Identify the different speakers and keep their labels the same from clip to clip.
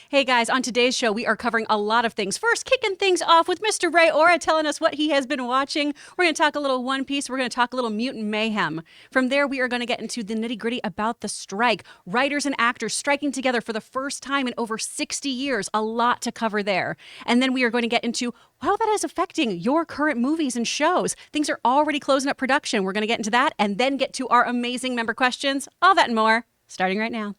Speaker 1: Hey guys, on today's show, we are covering a lot of things. First, kicking things off with Mr. Ray Ora telling us what he has been watching. We're going to talk a little One Piece. We're going to talk a little Mutant Mayhem. From there, we are going to get into the nitty-gritty about the strike. Writers and actors striking together for the first time in over 60 years. A lot to cover there. And then we are going to get into how that is affecting your current movies and shows. Things are already closing up production. We're going to get into that and then get to our amazing member questions. All that and more, starting right now.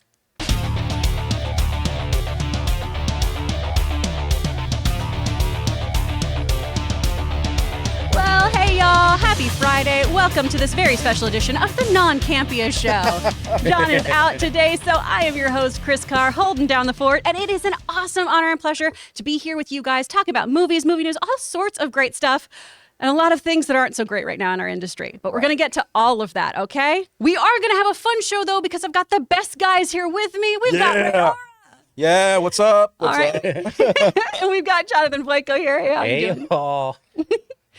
Speaker 1: Well, hey y'all, happy Friday. Welcome to this very special edition of the John Campea Show. John is out today, so I am your host, Chris Carr, holding down the fort, and it is an awesome honor and pleasure to be here with you guys, talking about movies, movie news, all sorts of great stuff, and a lot of things that aren't so great right now in our industry. But we're going to get to all of that, okay? We are going to have a fun show, though, because I've got the best guys here with me. We've got Ray Ora.
Speaker 2: Yeah, what's up?
Speaker 1: All right. And we've got Jonathan Blanco here. Hey, how you doing?
Speaker 3: Paul.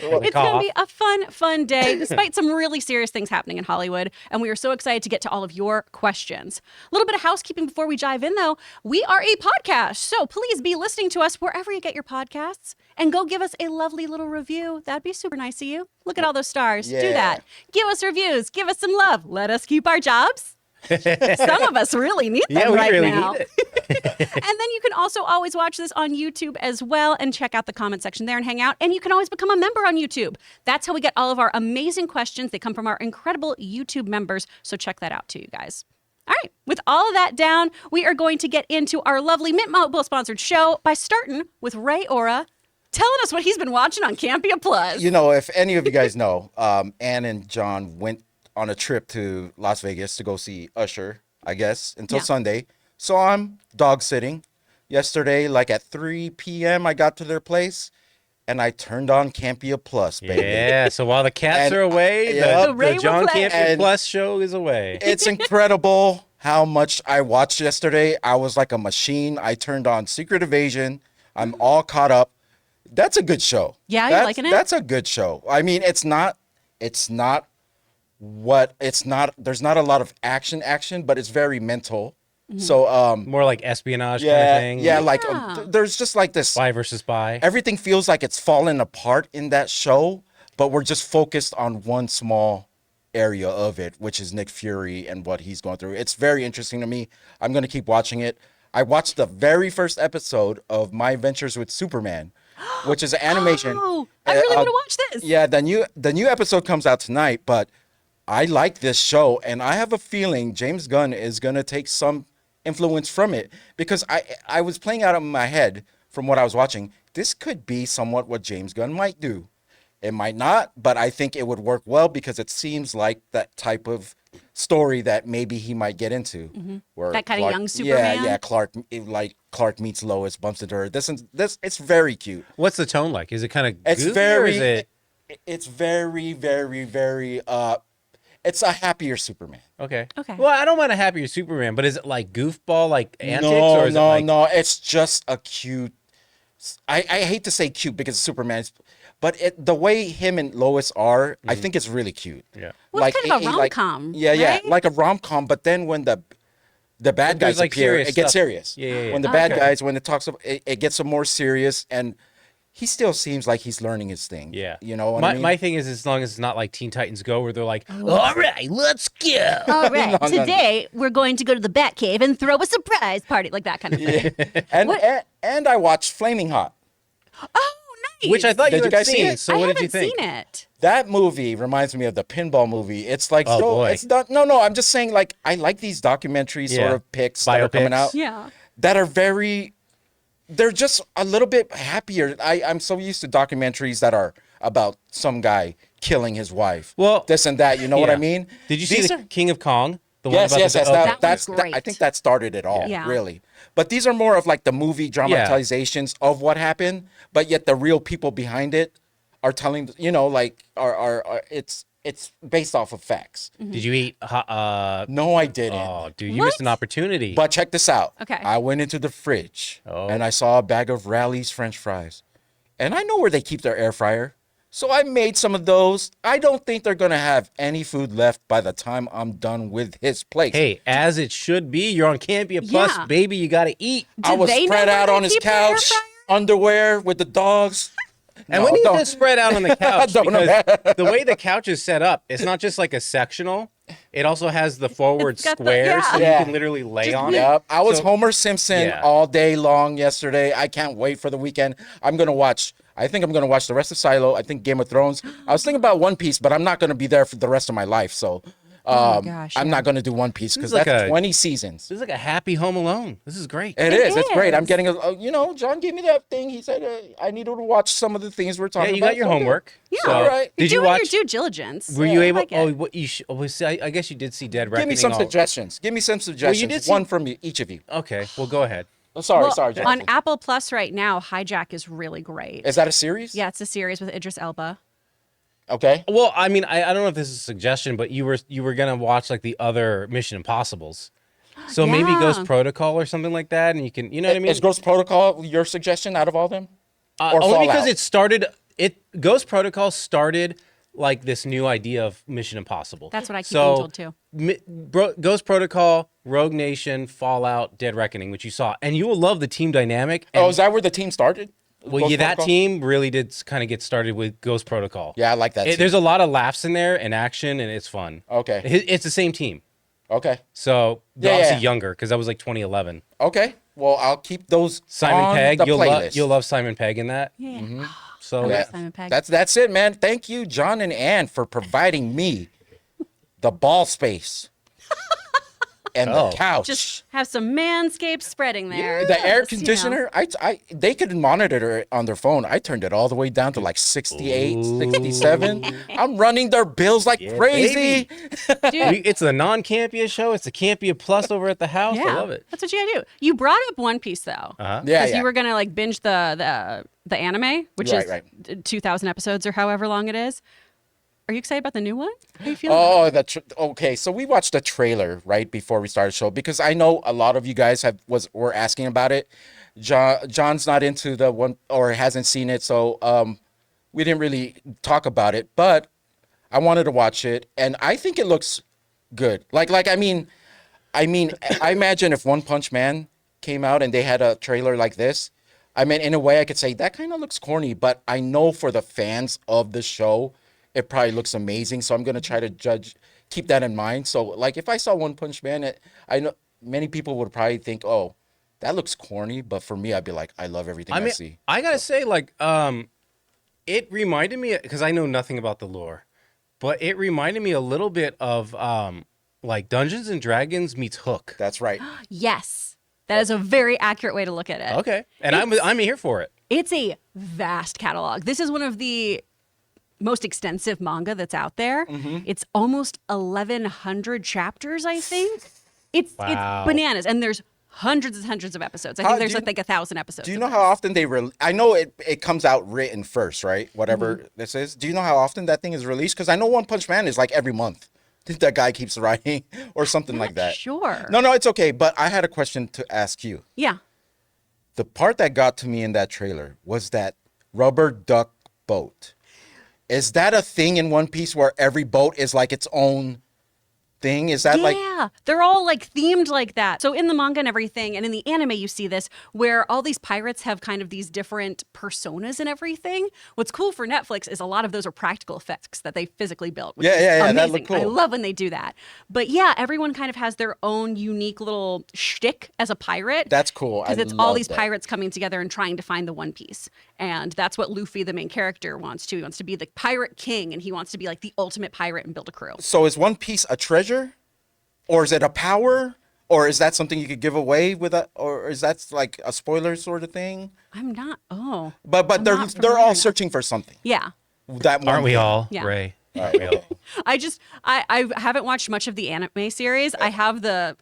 Speaker 1: It's going to be a fun day, despite some really serious things happening in Hollywood. And we are so excited to get to all of your questions. A little bit of housekeeping before we dive in, though. We are a podcast, so please be listening to us wherever you get your podcasts. And go give us a lovely little review. That'd be super nice of you. Look at all those stars.
Speaker 2: Yeah.
Speaker 1: Do that. Give us reviews. Give us some love. Let us keep our jobs. Some of us really need them right
Speaker 3: really
Speaker 1: now.
Speaker 3: need it.
Speaker 1: And then you can also always watch this on YouTube as well and check out the comment section there and hang out. And you can always become a member on YouTube. That's how we get all of our amazing questions. They come from our incredible YouTube members. So check that out too, you guys. All right, with all of that down, we are going to get into our lovely Mint Mobile sponsored show by starting with Ray Ora telling us what he's been watching on Campea Plus.
Speaker 2: You know, if any of you guys know, Ann and John went on a trip to Las Vegas to go see Usher, I guess, until Sunday. So I'm dog sitting. Yesterday, like at 3 p.m., I got to their place, and I turned on Campea Plus, baby.
Speaker 3: Yeah, so while the cats are away, the John Campea Plus show is away.
Speaker 2: It's incredible how much I watched yesterday. I was like a machine. I turned on Secret Invasion. I'm all caught up. That's a good show.
Speaker 1: Yeah, you liking it?
Speaker 2: That's a good show. I mean, there's not a lot of action, but it's very mental.
Speaker 1: Mm-hmm.
Speaker 2: So
Speaker 3: More like espionage kind of thing.
Speaker 2: Yeah, like there's just like this
Speaker 3: Spy versus spy.
Speaker 2: Everything feels like it's falling apart in that show, but we're just focused on one small area of it, which is Nick Fury and what he's going through. It's very interesting to me. I'm going to keep watching it. I watched the very first episode of My Adventures with Superman, which is an animation.
Speaker 1: Oh, I really want to watch this.
Speaker 2: Yeah, the new episode comes out tonight, but I like this show, and I have a feeling James Gunn is going to take some influence from it, because I was playing out in my head from what I was watching. This could be somewhat what James Gunn might do. It might not, but I think it would work well because it seems like that type of story that maybe he might get into.
Speaker 1: Mm-hmm.
Speaker 2: Where
Speaker 1: that kind of young Superman?
Speaker 2: Yeah, Clark meets Lois, bumps into her. This, it's very cute.
Speaker 3: What's the tone like? Is it kind of
Speaker 2: It's
Speaker 3: goofy,
Speaker 2: very,
Speaker 3: or is it...
Speaker 2: It's very, very, very, it's a happier Superman.
Speaker 3: Okay.
Speaker 1: Okay.
Speaker 3: Well, I don't mind a happier Superman, but is it like goofball, like antics? Or is it like...
Speaker 2: No. It's just a cute. I hate to say cute because Superman's, but the way him and Lois are, I think it's really cute.
Speaker 3: Yeah.
Speaker 1: Well, it's kind of a rom-com,
Speaker 2: Yeah,
Speaker 1: right?
Speaker 2: like a rom-com. But then when the bad guys
Speaker 3: like
Speaker 2: appear,
Speaker 3: serious
Speaker 2: it gets
Speaker 3: stuff.
Speaker 2: serious.
Speaker 3: Yeah.
Speaker 2: When the bad guys, when it talks about, it gets more serious, and he still seems like he's learning his thing.
Speaker 3: Yeah.
Speaker 2: You know what I mean?
Speaker 3: My thing is, as long as it's not like Teen Titans Go, where they're like, all right, let's go.
Speaker 1: All right,
Speaker 2: No.
Speaker 1: today we're going to go to the Batcave and throw a surprise party, like that kind of thing.
Speaker 2: And I watched Flaming Hot.
Speaker 1: Oh, nice.
Speaker 3: Which I thought
Speaker 2: Did
Speaker 3: you
Speaker 2: you
Speaker 3: had
Speaker 2: guys see
Speaker 3: seen.
Speaker 2: it?
Speaker 3: So
Speaker 1: I
Speaker 3: what
Speaker 1: haven't
Speaker 3: did you think?
Speaker 1: seen it.
Speaker 2: That movie reminds me of the pinball movie. It's like,
Speaker 3: Oh, boy.
Speaker 2: it's not, no, I'm just saying, like, I like these documentary sort of pics that are coming
Speaker 3: Biopics.
Speaker 2: out.
Speaker 1: Yeah.
Speaker 2: That are they're just a little bit happier. I'm so used to documentaries that are about some guy killing his wife.
Speaker 3: Well,
Speaker 2: this and that, you know what I
Speaker 3: Yeah.
Speaker 2: mean?
Speaker 3: Did you see
Speaker 2: These
Speaker 3: the King of Kong? The
Speaker 2: Yes.
Speaker 3: one about
Speaker 1: That
Speaker 2: That's
Speaker 1: was great.
Speaker 2: I think that started it all,
Speaker 1: Yeah.
Speaker 2: really. But these are more of like the movie dramatizations of what happened, but yet the real people behind it are telling, you know, like are it's based off of facts.
Speaker 3: Did you eat?
Speaker 2: No, I didn't.
Speaker 3: Oh, dude, you
Speaker 1: What?
Speaker 3: missed an opportunity.
Speaker 2: But check this out.
Speaker 1: Okay.
Speaker 2: I went into the fridge
Speaker 3: Oh.
Speaker 2: and I saw a bag of Rally's French fries. And I know where they keep their air fryer. So I made some of those. I don't think they're going to have any food left by the time I'm done with his plate.
Speaker 3: Hey, as it should be. You're on Campea Plus, baby. You got to eat.
Speaker 2: I was spread out on his couch, underwear with the dogs.
Speaker 3: And when you just spread out on the couch, because the way the couch is set up, it's not just like a sectional. It also has the forward square, so you can literally lay on it.
Speaker 2: I was Homer Simpson all day long yesterday. I can't wait for the weekend. I think I'm going to watch the rest of Silo. I think Game of Thrones. I was thinking about One Piece, but I'm not going to be there for the rest of my life. So I'm not going to do One Piece because that's 20 seasons.
Speaker 3: This is like a happy Home Alone. This is great.
Speaker 2: It is. It's great. I'm getting John gave me that thing. He said I needed to watch some of the things we're talking about.
Speaker 3: Yeah, you got your homework.
Speaker 1: Yeah.
Speaker 3: So,
Speaker 2: all right.
Speaker 3: Did you watch
Speaker 1: your due diligence?
Speaker 3: Were you able? I guess you did see Dead Reckoning.
Speaker 2: Give me some suggestions. Give me some suggestions. One from each of you.
Speaker 3: Okay, well, go ahead.
Speaker 2: Oh, sorry, Jennifer.
Speaker 1: On Apple Plus right now, Hijack is really great.
Speaker 2: Is that a series?
Speaker 1: Yeah, it's a series with Idris Elba.
Speaker 2: Okay.
Speaker 3: Well, I mean, I don't know if this is a suggestion, but you were gonna watch like the other Mission Impossibles, so maybe Ghost Protocol or something like that, and you know what I mean?
Speaker 2: Is Ghost Protocol your suggestion out of all of them?
Speaker 3: Or only because Ghost Protocol started like this new idea of Mission Impossible.
Speaker 1: That's what I keep being told too.
Speaker 3: Ghost Protocol, Rogue Nation, Fallout, Dead Reckoning, which you saw, and you will love the team dynamic.
Speaker 2: Is that where the team started?
Speaker 3: Well, that team really did kind of get started with Ghost Protocol.
Speaker 2: Yeah, I like that.
Speaker 3: There's a lot of laughs in there and action, and it's fun.
Speaker 2: Okay.
Speaker 3: It's the same team.
Speaker 2: Okay.
Speaker 3: So they're obviously younger because that was like 2011.
Speaker 2: Okay. Well, I'll keep those
Speaker 3: Simon Pegg.
Speaker 2: the playlist.
Speaker 3: You'll love Simon Pegg in that.
Speaker 1: Yeah.
Speaker 2: Mm-hmm.
Speaker 3: So
Speaker 1: Simon Pegg.
Speaker 2: That's it, man. Thank you, John and Ann, for providing me the ball space and the couch.
Speaker 1: Just have some manscaped spreading there.
Speaker 2: The air conditioner, they could monitor it on their phone. I turned it all the way down to like 68, 67. I'm running their bills like crazy.
Speaker 1: Dude,
Speaker 3: it's a non-Campea show. It's a Campea Plus over at the house. I love it.
Speaker 1: That's what you gotta do. You brought up One Piece though.
Speaker 2: Yeah.
Speaker 1: You were gonna like binge the anime, which is 2,000 episodes or however long it is. Are you excited about the new one? How are you feeling?
Speaker 2: Okay. So we watched the trailer right before we started the show because I know a lot of you guys were asking about it. John's not into the one or hasn't seen it, so we didn't really talk about it. But I wanted to watch it, and I think it looks good. I imagine if One Punch Man came out and they had a trailer like this. I mean, in a way, I could say that kind of looks corny, but I know for the fans of the show, it probably looks amazing. So I'm going to try to keep that in mind. So like if I saw One Punch Man, I know many people would probably think, oh, that looks corny. But for me, I'd be like, I love everything I see.
Speaker 3: I got to say, it reminded me, because I know nothing about the lore, but it reminded me a little bit of like Dungeons and Dragons meets Hook.
Speaker 2: That's right.
Speaker 1: Yes. That is a very accurate way to look at it.
Speaker 3: Okay. And I'm here for it. It's
Speaker 1: a vast catalog. This is one of the most extensive manga that's out there. Mm-hmm. It's almost 1,100 chapters, I think. It's bananas. And there's hundreds and hundreds of episodes. I think there's like 1,000 episodes.
Speaker 2: Do you know how often I know it comes out written first, right? Whatever this is. Do you know how often that thing is released? Because I know One Punch Man is like every month. That guy keeps writing or something like that.
Speaker 1: Sure.
Speaker 2: No, it's okay. But I had a question to ask you.
Speaker 1: Yeah.
Speaker 2: The part that got to me in that trailer was that rubber duck boat. Is that a thing in One Piece where every boat is like its own thing? Is that
Speaker 1: they're all like themed like that. So in the manga and everything, and in the anime, you see this where all these pirates have kind of these different personas and everything. What's cool for Netflix is a lot of those are practical effects that they physically built. Which is amazing.
Speaker 2: That looked cool.
Speaker 1: I love when they do that. But yeah, everyone kind of has their own unique little shtick as a pirate.
Speaker 2: That's cool.
Speaker 1: Because it's all these pirates coming together and trying to find the One Piece. And that's what Luffy, the main character, wants to. He wants to be the pirate king, and he wants to be like the ultimate pirate and build a crew.
Speaker 2: So is One Piece a treasure? Or is it a power? Or is that something you could give away with or is that like a spoiler sort of thing?
Speaker 1: I'm not. Oh.
Speaker 2: But they're all searching for something.
Speaker 1: Yeah.
Speaker 2: That
Speaker 3: aren't we all?
Speaker 1: Yeah.
Speaker 3: Ray.
Speaker 2: Aren't we all?
Speaker 1: I haven't watched much of the anime series. I have the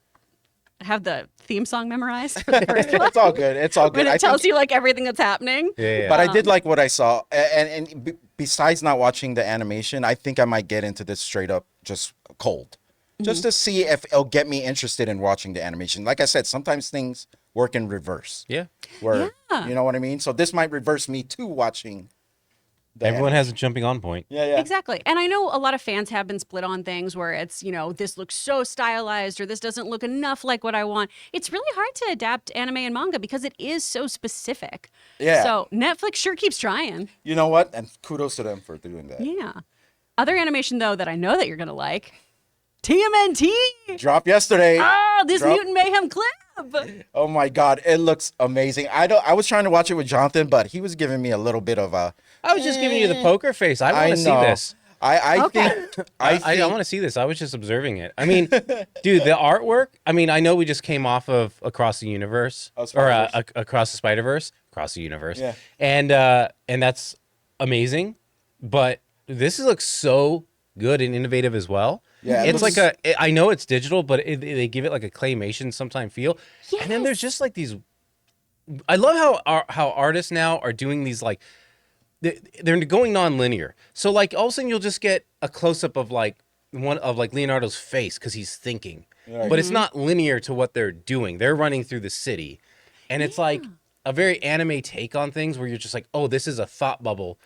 Speaker 1: theme song memorized for the first one.
Speaker 2: It's all good. It's all good.
Speaker 1: But it tells you like everything that's happening.
Speaker 3: Yeah.
Speaker 2: But I did like what I saw. And besides not watching the animation, I think I might get into this straight up just cold. Just to see if it'll get me interested in watching the animation. Like I said, sometimes things work in reverse.
Speaker 3: Yeah.
Speaker 2: You know what I mean? So this might reverse me to watching
Speaker 3: Everyone has a jumping on point.
Speaker 2: Yeah.
Speaker 1: Exactly. And I know a lot of fans have been split on things where it's, this looks so stylized or this doesn't look enough like what I want. It's really hard to adapt anime and manga because it is so specific.
Speaker 2: Yeah.
Speaker 1: So Netflix sure keeps trying.
Speaker 2: You know what? And kudos to them for doing that.
Speaker 1: Yeah. Other animation, though, that I know that you're going to like, TMNT.
Speaker 2: Dropped yesterday.
Speaker 1: Oh, this
Speaker 2: Drop-
Speaker 1: Mutant Mayhem clip.
Speaker 2: Oh my God, it looks amazing. I was trying to watch it with Jonathan, but he was giving me a little bit of a.
Speaker 3: I was just giving you the poker face. I want to see
Speaker 2: know.
Speaker 3: this.
Speaker 2: I
Speaker 1: Okay.
Speaker 2: think
Speaker 3: I want to see this. I was just observing it. I mean, dude, the artwork. I mean, I know we just came off of Across the Universe or
Speaker 2: Spider-Verse.
Speaker 3: Across the Spider-Verse, Across the Universe,
Speaker 2: Yeah.
Speaker 3: and that's amazing. But this looks so good and innovative as well.
Speaker 2: Yeah, it
Speaker 3: it's
Speaker 2: looks-
Speaker 3: like I know it's digital, but they give it like a claymation sometime feel. And then there's just like these. I love how artists now are doing these like. They're going non-linear. So like all of a sudden you'll just get a close-up of like one of like Leonardo's face because he's thinking.
Speaker 2: Right.
Speaker 3: But it's not linear to what they're doing. They're running through the city. And it's like a very anime take on things where you're just like, oh, this is a thought bubble.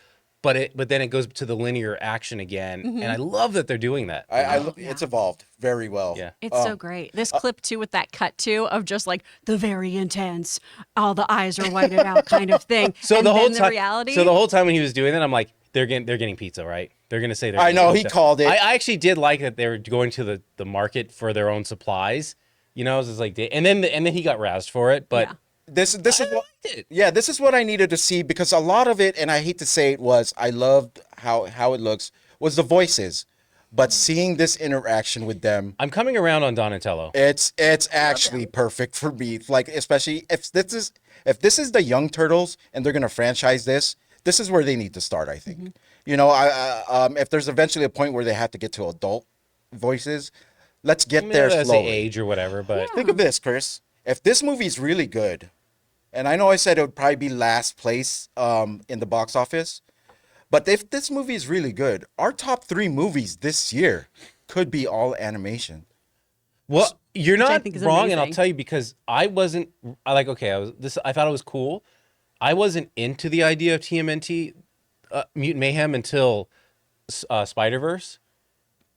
Speaker 3: But then it goes to the linear action again. And I love that they're doing that.
Speaker 2: It's evolved very well.
Speaker 3: Yeah.
Speaker 1: It's so great. This clip, too, with that cut, too, of just like the very intense, all the eyes are whited out kind of thing.
Speaker 3: So
Speaker 1: and
Speaker 3: the whole
Speaker 1: then
Speaker 3: time,
Speaker 1: reality.
Speaker 3: so the whole time when he was doing that, I'm like, they're getting pizza, right? They're gonna say they're.
Speaker 2: I
Speaker 3: getting
Speaker 2: know, he
Speaker 3: pizza.
Speaker 2: called it.
Speaker 3: I actually did like that they were going to the market for their own supplies. You know, it was like, and then he got razzed for it, but
Speaker 1: Yeah.
Speaker 2: This is what,
Speaker 3: liked it.
Speaker 2: yeah, this is what I needed to see because a lot of it, and I hate to say it, was I loved how it looks, was the voices, but seeing this interaction with them,
Speaker 3: I'm coming around on Donatello.
Speaker 2: it's actually perfect for me. Like especially if this is the Young Turtles and they're gonna franchise this is where they need to start. I think. You know, if there's eventually a point where they have to get to adult voices, let's get there
Speaker 3: That's the
Speaker 2: slowly.
Speaker 3: age or whatever, but
Speaker 2: Think of this, Chris. If this movie's really good, and I know I said it would probably be last place in the box office, but if this movie is really good, our top 3 movies this year could be all animation.
Speaker 3: well, you're
Speaker 1: I
Speaker 3: not
Speaker 1: think is
Speaker 3: wrong, and I'll
Speaker 1: amazing.
Speaker 3: tell you because I wasn't. I like okay. I thought it was cool. I wasn't into the idea of TMNT, Mutant Mayhem until Spider-Verse,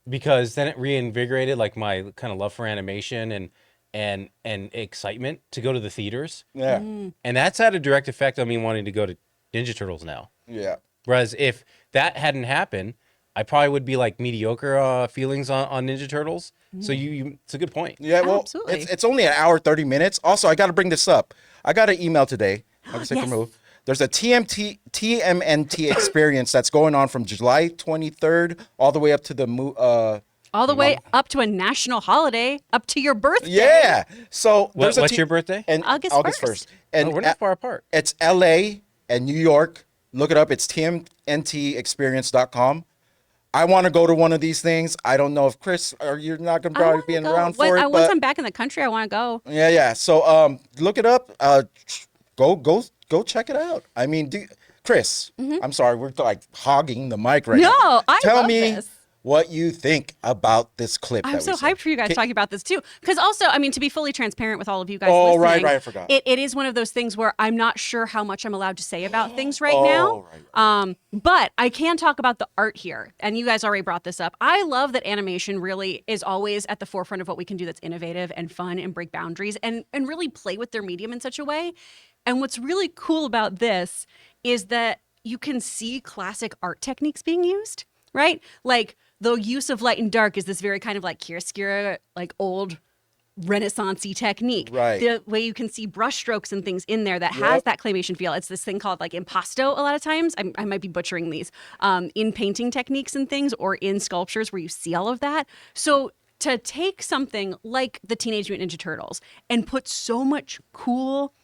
Speaker 3: because then it reinvigorated like my kind of love for animation and excitement to go to the theaters.
Speaker 2: Yeah,
Speaker 3: And that's had a direct effect on me wanting to go to Ninja Turtles now.
Speaker 2: yeah.
Speaker 3: Whereas if that hadn't happened, I probably would be like mediocre feelings on Ninja Turtles. So it's a good point.
Speaker 2: Yeah, well,
Speaker 1: Absolutely.
Speaker 2: it's only an hour, 30 minutes. Also, I got to bring this up. I got an email today. Like I
Speaker 1: Yes.
Speaker 2: There's a TMNT experience that's going on from July 23rd all the way up to the
Speaker 1: all the way up to a national holiday, up to your birthday.
Speaker 2: yeah. So there's
Speaker 3: What's your birthday?
Speaker 2: And
Speaker 1: August
Speaker 2: August
Speaker 1: 1st.
Speaker 2: 1st. And
Speaker 3: We're not far apart.
Speaker 2: It's LA and New York. Look it up. It's tmntexperience.com. I want to go to one of these things. I don't know if Chris or you're not going to
Speaker 1: I
Speaker 2: probably
Speaker 1: wanna
Speaker 2: be
Speaker 1: go.
Speaker 2: around for it.
Speaker 1: Once
Speaker 2: But
Speaker 1: I'm back in the country, I want to go.
Speaker 2: yeah. So look it up. Go check it out. I mean, Chris, I'm sorry, we're like hogging the mic right now.
Speaker 1: No, I
Speaker 2: Tell
Speaker 1: love
Speaker 2: me
Speaker 1: this.
Speaker 2: what you think about this clip.
Speaker 1: I'm
Speaker 2: that
Speaker 1: so
Speaker 2: we saw.
Speaker 1: hyped for you guys talking about this too. Because also, I mean, to be fully transparent with all of you guys
Speaker 2: Oh,
Speaker 1: listening,
Speaker 2: right, I forgot.
Speaker 1: It is one of those things where I'm not sure how much I'm allowed to say about things right
Speaker 2: Oh,
Speaker 1: now.
Speaker 2: right.
Speaker 1: But I can talk about the art here. And you guys already brought this up. I love that animation really is always at the forefront of what we can do that's innovative and fun and break boundaries and really play with their medium in such a way. And what's really cool about this is that you can see classic art techniques being used, right? Like the use of light and dark is this very kind of like chiaroscuro, like old Renaissance-y technique.
Speaker 2: Right.
Speaker 1: The way you can see brushstrokes and things in there that has
Speaker 2: Yep.
Speaker 1: that claymation feel. It's this thing called like impasto a lot of times. I might be butchering these in painting techniques and things or in sculptures where you see all of that. So to take something like the Teenage Mutant Ninja Turtles and put so much cool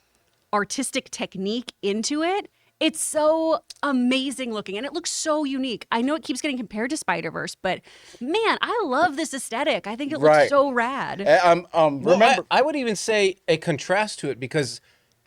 Speaker 1: artistic technique into it, it's so amazing looking and it looks so unique. I know it keeps getting compared to Spider-Verse, but man, I love this aesthetic. I think it looks
Speaker 2: Right.
Speaker 1: so rad.
Speaker 3: Well,
Speaker 2: Remember,
Speaker 3: I would even say a contrast to it because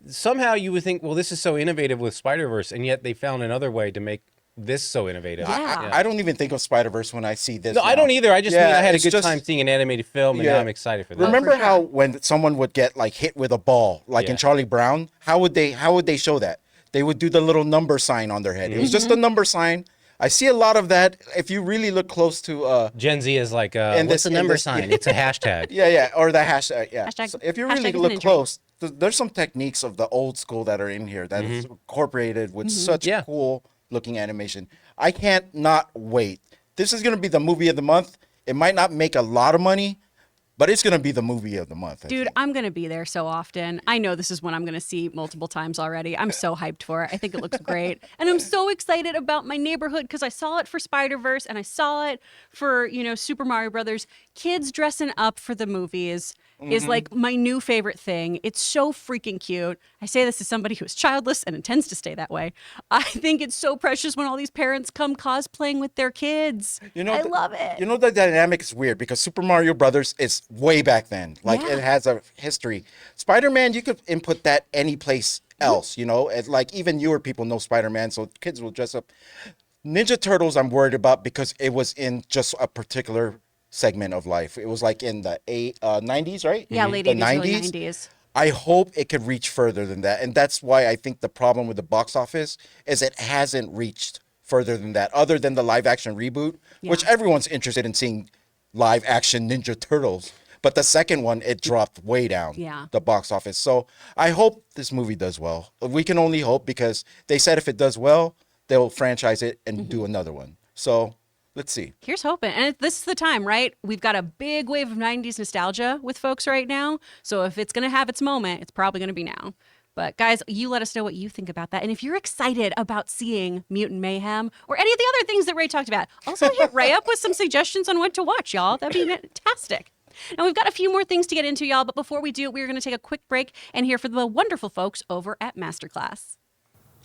Speaker 3: somehow you would think, well, this is so innovative with Spider-Verse, and yet they found another way to make this so innovative.
Speaker 1: Yeah.
Speaker 2: I don't even think of Spider-Verse when I see this.
Speaker 3: No, I
Speaker 2: now.
Speaker 3: don't either. I just mean I had a
Speaker 2: it's
Speaker 3: good
Speaker 2: just-
Speaker 3: time seeing an animated film, and
Speaker 2: Yeah.
Speaker 3: now I'm excited for that.
Speaker 2: Remember
Speaker 1: for sure.
Speaker 2: how when someone would get like hit with a ball, like in
Speaker 3: Yeah.
Speaker 2: Charlie Brown, how would they show that? they would do the little number sign on their head. It was just a number sign. I see a lot of that. If you really look close to
Speaker 3: Gen Z is like, what's the number sign? It's a hashtag.
Speaker 2: Yeah, or the hashtag. Yeah.
Speaker 1: Hashtag-
Speaker 2: So if you really
Speaker 1: hashtag is an
Speaker 2: look
Speaker 1: injury.
Speaker 2: close, there's some techniques of the old school that are in here that is incorporated with such
Speaker 3: Yeah.
Speaker 2: cool looking animation. I can't not wait. This is going to be the movie of the month. It might not make a lot of money, but it's going to be the movie of the month. I
Speaker 1: Dude,
Speaker 2: think.
Speaker 1: I'm going to be there so often. I know this is one I'm going to see multiple times already. I'm so hyped for it. I think it looks great. And I'm so excited about my neighborhood because I saw it for Spider-Verse and I saw it for, Super Mario Brothers. Kids dressing up for the movies is like my new favorite thing. It's so freaking cute. I say this as somebody who is childless and intends to stay that way. I think it's so precious when all these parents come cosplaying with their kids. I love it.
Speaker 2: The dynamic is weird because Super Mario Brothers is way back then. Like
Speaker 1: Yeah.
Speaker 2: it has a history. Spider-Man, you could input that any place else. It's like even newer people know Spider-Man, so kids will dress up. Ninja Turtles, I'm worried about because it was in just a particular segment of life. It was like in the 90s, right?
Speaker 1: Yeah, late
Speaker 2: The
Speaker 1: 80s, early 90s.
Speaker 2: I hope it could reach further than that. And that's why I think the problem with the box office is it hasn't reached further than that, other than the live action reboot, which everyone's interested in seeing live action Ninja Turtles. But the second one, it dropped way down the box office. So I hope this movie does well. We can only hope because they said if it does well, they'll franchise it and do another one. So let's see.
Speaker 1: Here's hoping. And this is the time, right? We've got a big wave of 90s nostalgia with folks right now. So if it's going to have its moment, it's probably going to be now. But guys, you let us know what you think about that. And if you're excited about seeing Mutant Mayhem or any of the other things that Ray talked about, also hit Ray up with some suggestions on what to watch, y'all. That'd be fantastic. Now, we've got a few more things to get into, y'all. But before we do, we're going to take a quick break and hear from the wonderful folks over at MasterClass.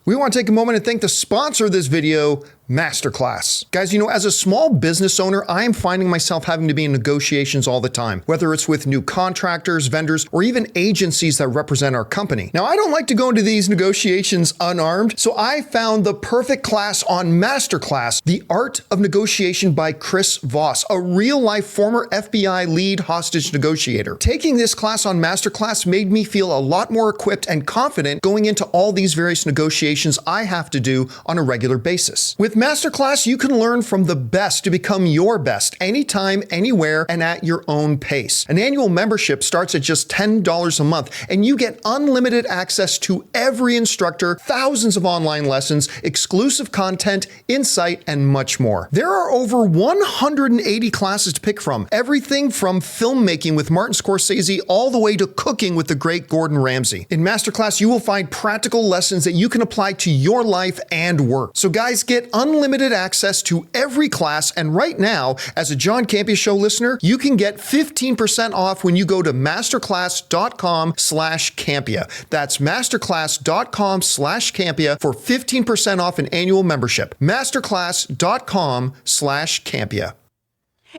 Speaker 4: We want to take a moment and thank the sponsor of this video, MasterClass. Guys, as a small business owner, I am finding myself having to be in negotiations all the time, whether it's with new contractors, vendors, or even agencies that represent our company. Now, I don't like to go into these negotiations unarmed, so I found the perfect class on MasterClass, The Art of Negotiation by Chris Voss, a real-life former FBI lead hostage negotiator. Taking this class on MasterClass made me feel a lot more equipped and confident going into all these various negotiations I have to do on a regular basis. With MasterClass, you can learn from the best to become your best anytime, anywhere, and at your own pace. An annual membership starts at just $10 a month, and you get unlimited access to every instructor, thousands of online lessons, exclusive content, insight, and much more. There are over 180 classes to pick from, everything from filmmaking with Martin Scorsese all the way to cooking with the great Gordon Ramsay. In MasterClass, you will find practical lessons that you can apply to your life and work. So guys, get unlimited access to every class, and right now, as a John Campea Show listener, you can get 15% off when you go to masterclass.com/Campea. That's masterclass.com/Campea for 15% off an annual membership. masterclass.com/Campea.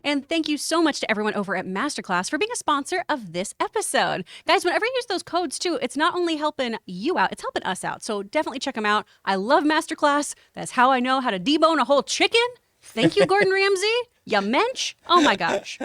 Speaker 1: And thank you so much to everyone over at MasterClass for being a sponsor of this episode. Guys, whenever you use those codes too, it's not only helping you out, it's helping us out. So definitely check them out. I love MasterClass. That's how I know how to debone a whole chicken. Thank you, Gordon Ramsay. Ya mensch. Oh my gosh.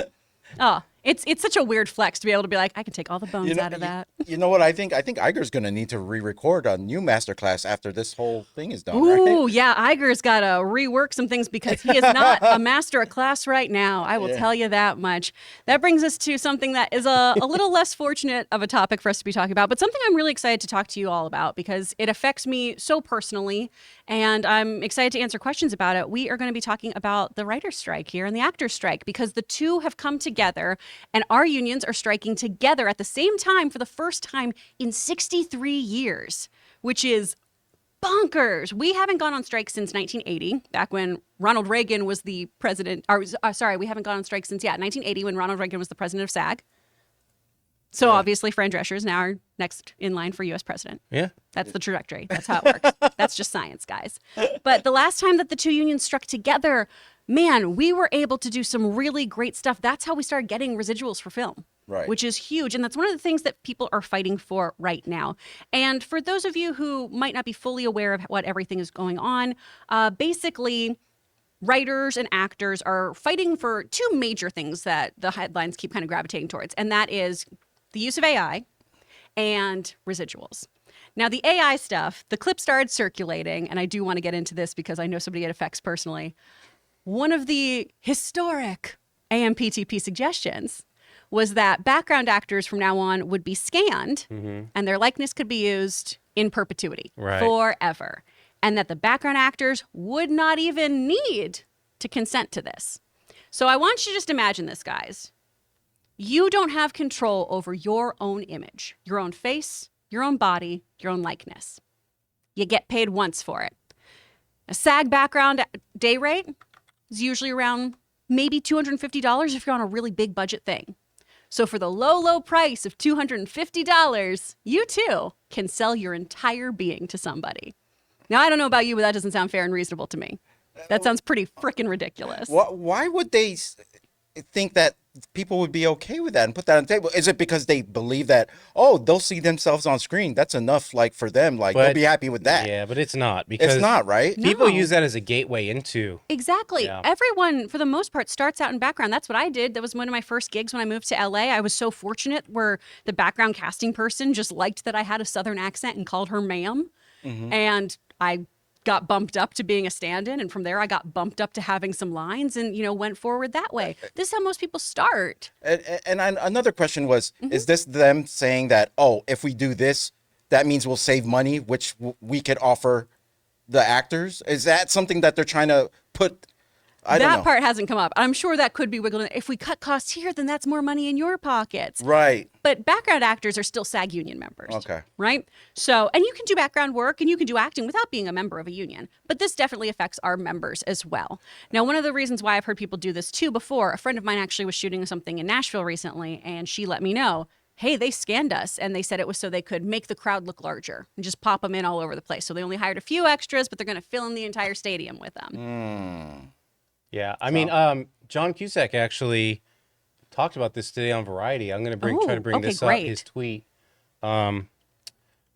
Speaker 1: Oh, it's such a weird flex to be able to be like, I can take all the bones out of that.
Speaker 2: You know what I think? I think Iger's going to need to re-record a new masterclass after this whole thing is done,
Speaker 1: Ooh,
Speaker 2: right?
Speaker 1: yeah, Iger's got to rework some things because he is not a master of class right now. I will tell you that much. That brings us to something that is a little less fortunate of a topic for us to be talking about, but something I'm really excited to talk to you all about because it affects me so personally, and I'm excited to answer questions about it. We are going to be talking about the writer's strike here and the actor's strike because the two have come together, and our unions are striking together at the same time for the first time in 63 years, which is bonkers. We haven't gone on strike since 1980, back when Ronald Reagan was the president. We haven't gone on strike since 1980 when Ronald Reagan was the president of SAG. So obviously, Fran Drescher is now our next in line for U.S. president.
Speaker 3: Yeah.
Speaker 1: That's the trajectory. That's how it works. That's just science, guys. But the last time that the two unions struck together, man, we were able to do some really great stuff. That's how we started getting residuals for film.
Speaker 2: Right.
Speaker 1: Which is huge. And that's one of the things that people are fighting for right now. And for those of you who might not be fully aware of what everything is going on, basically, writers and actors are fighting for two major things that the headlines keep kind of gravitating towards. And that is the use of AI and residuals. Now, the AI stuff, the clip started circulating, and I do want to get into this because I know somebody it affects personally. One of the historic AMPTP suggestions was that background actors from now on would be scanned and their likeness could be used in perpetuity forever. And that the background actors would not even need to consent to this. So I want you to just imagine this, guys. You don't have control over your own image, your own face, your own body, your own likeness. You get paid once for it. A SAG background day rate is usually around maybe $250 if you're on a really big budget thing. So for the low, low price of $250, you too can sell your entire being to somebody. Now, I don't know about you, but that doesn't sound fair and reasonable to me. That sounds pretty freaking ridiculous.
Speaker 2: Why would they think that people would be okay with that and put that on the table? Is it because they believe that, oh, they'll see themselves on screen? That's enough, like, for them. Like, they'll be happy with that.
Speaker 3: Yeah, but it's not. Because
Speaker 2: it's not, right?
Speaker 3: People use that as a gateway into.
Speaker 1: Exactly.
Speaker 3: Yeah.
Speaker 1: Everyone, for the most part, starts out in background. That's what I did. That was one of my first gigs when I moved to LA. I was so fortunate where the background casting person just liked that I had a Southern accent and called her ma'am. And I got bumped up to being a stand-in, and from there I got bumped up to having some lines and, went forward that way. This is how most people start.
Speaker 2: And another question was, is this them saying that, oh, if we do this, that means we'll save money, which we could offer the actors? Is that something that they're trying to put? I don't know.
Speaker 1: That part hasn't come up. I'm sure that could be wiggled in. If we cut costs here, then that's more money in your pockets.
Speaker 2: Right.
Speaker 1: But background actors are still SAG union members.
Speaker 2: Okay.
Speaker 1: Right? So, and you can do background work and you can do acting without being a member of a union. But this definitely affects our members as well. Now, one of the reasons why I've heard people do this too before, a friend of mine actually was shooting something in Nashville recently, and she let me know, hey, they scanned us, and they said it was so they could make the crowd look larger and just pop them in all over the place. So they only hired a few extras, but they're going to fill in the entire stadium with them.
Speaker 3: Yeah, I mean, John Cusack actually talked about this today on Variety. I'm going to try to bring this up, his tweet. Let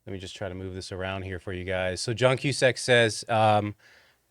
Speaker 3: me just try to move this around here for you guys. So John Cusack says, I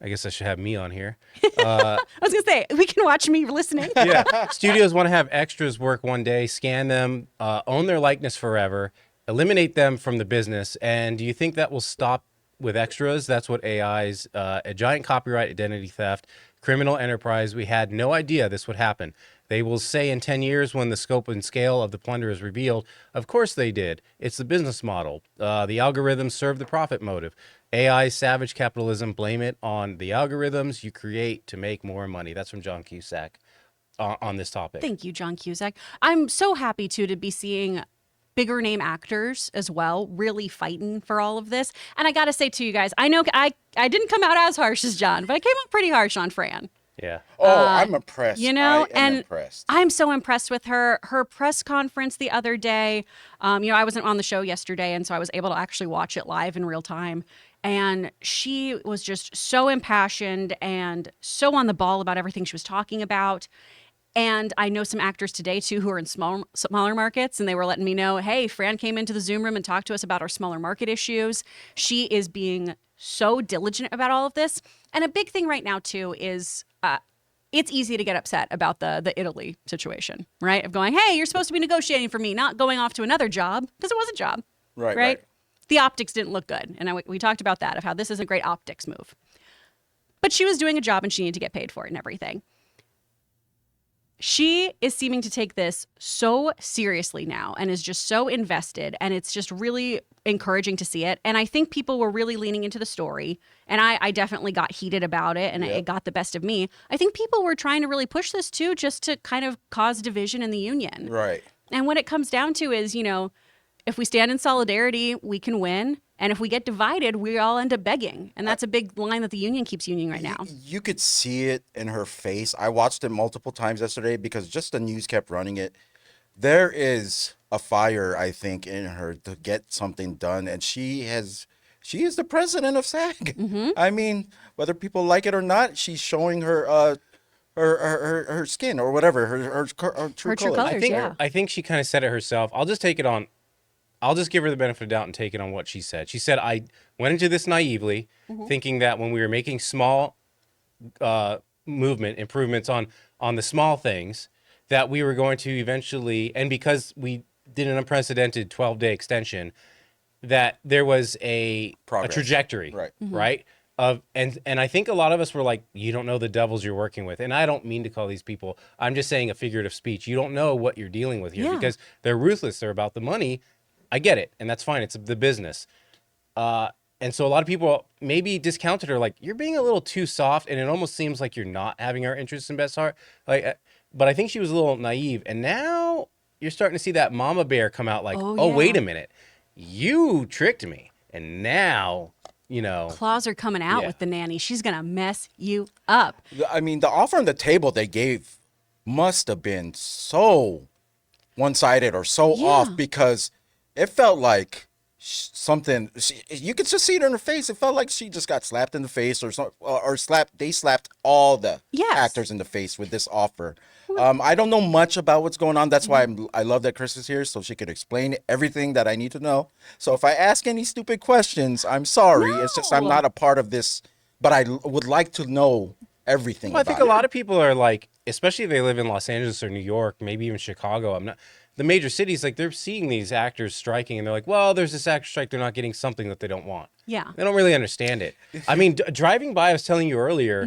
Speaker 3: guess I should have me on here.
Speaker 1: I was going to say, we can watch me listening.
Speaker 3: Yeah, studios want to have extras work one day, scan them, own their likeness forever, eliminate them from the business. And do you think that will stop with extras? That's what AI's a giant copyright identity theft. Criminal enterprise. We had no idea this would happen. They will say in 10 years when the scope and scale of the plunder is revealed, of course they did. It's the business model. The algorithms serve the profit motive. AI, savage capitalism, blame it on the algorithms you create to make more money. That's from John Cusack on this topic.
Speaker 1: Thank you, John Cusack. I'm so happy to be seeing bigger name actors as well, really fighting for all of this. And I got to say to you guys, I know I didn't come out as harsh as John, but I came out pretty harsh on Fran.
Speaker 3: Yeah.
Speaker 2: Oh, I'm impressed.
Speaker 1: I am
Speaker 2: impressed.
Speaker 1: I'm so impressed with her press conference the other day. I wasn't on the show yesterday, and so I was able to actually watch it live in real time. And she was just so impassioned and so on the ball about everything she was talking about. And I know some actors today, too, who are in smaller markets, and they were letting me know, hey, Fran came into the Zoom room and talked to us about our smaller market issues. She is being so diligent about all of this. And a big thing right now, too, is it's easy to get upset about the Italy situation, right? Of going, hey, you're supposed to be negotiating for me, not going off to another job, because it was a job.
Speaker 2: Right.
Speaker 1: The optics didn't look good. And we talked about that, of how this is a great optics move. But she was doing a job, and she needed to get paid for it and everything. She is seeming to take this so seriously now and is just so invested, and it's just really encouraging to see it. And I think people were really leaning into the story, and I definitely got heated about it, and it got the best of me. I think people were trying to really push this too, just to kind of cause division in the union.
Speaker 2: Right.
Speaker 1: And what it comes down to is, if we stand in solidarity, we can win. And if we get divided, we all end up begging. And that's a big line that the union keeps using right now.
Speaker 2: You could see it in her face. I watched it multiple times yesterday because just the news kept running it. There is a fire, I think, in her to get something done. And she is the president of SAG.
Speaker 1: Mm-hmm.
Speaker 2: I mean, whether people like it or not, she's showing her skin or whatever, her true colors.
Speaker 3: I think she kind of said it herself. I'll just give her the benefit of the doubt and take it on what she said. She said, I went into this naively, thinking that when we were making small improvements on the small things, that we were going to eventually, and because we did an unprecedented 12-day extension, that there was a
Speaker 2: Progress.
Speaker 3: trajectory,
Speaker 2: Right.
Speaker 3: right? And I think a lot of us were like, you don't know the devils you're working with. And I don't mean to call these people, I'm just saying a figurative speech. You don't know what you're dealing with here
Speaker 1: Yeah.
Speaker 3: because they're ruthless. They're about the money. I get it. And that's fine. It's the business. And so a lot of people maybe discounted her, like, you're being a little too soft, and it almost seems like you're not having our interests in best heart. Like, but I think she was a little naive. And now you're starting to see that mama bear come out like,
Speaker 1: Oh, yeah.
Speaker 3: wait a minute. You tricked me. And now, you know.
Speaker 1: Claws are coming out
Speaker 3: Yeah.
Speaker 1: with the nanny. She's going to mess you up.
Speaker 2: I mean, the offer on the table they gave must have been so one-sided or so
Speaker 1: Yeah.
Speaker 2: off, because it felt like something. You could just see it in her face. It felt like she just got slapped in the face, or slapped. They slapped all the
Speaker 1: Yes.
Speaker 2: actors in the face with this offer. I don't know much about what's going on. That's why I love that Chris is here, so she could explain everything that I need to know. So if I ask any stupid questions, I'm sorry. It's just I'm
Speaker 1: No.
Speaker 2: not a part of this, but I would like to know everything.
Speaker 3: Well, I
Speaker 2: about
Speaker 3: think a
Speaker 2: it.
Speaker 3: lot of people are like, especially if they live in Los Angeles or New York, maybe even Chicago. The major cities, like, they're seeing these actors striking, and they're like, well, there's this actor strike. They're not getting something that they don't want.
Speaker 1: Yeah.
Speaker 3: They don't really understand it. I mean, driving by, I was telling you earlier,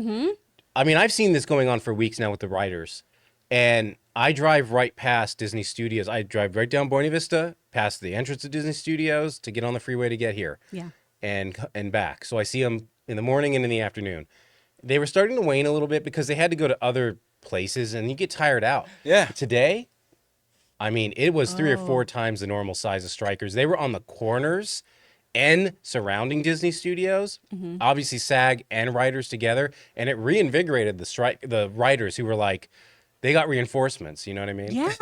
Speaker 3: I mean, I've seen this going on for weeks now with the writers, and I drive right past Disney Studios. I drive right down Buena Vista, past the entrance of Disney Studios to get on the freeway to get here.
Speaker 1: Yeah.
Speaker 3: And back. So I see them in the morning and in the afternoon. They were starting to wane a little bit because they had to go to other places, and you get tired out.
Speaker 2: Yeah.
Speaker 3: Today, I mean, it was 3 or 4 times the normal size of strikers. They were on the corners and surrounding Disney Studios, obviously SAG and writers together, and it reinvigorated the writers who were like, they got reinforcements. You know what I mean?
Speaker 1: Yeah.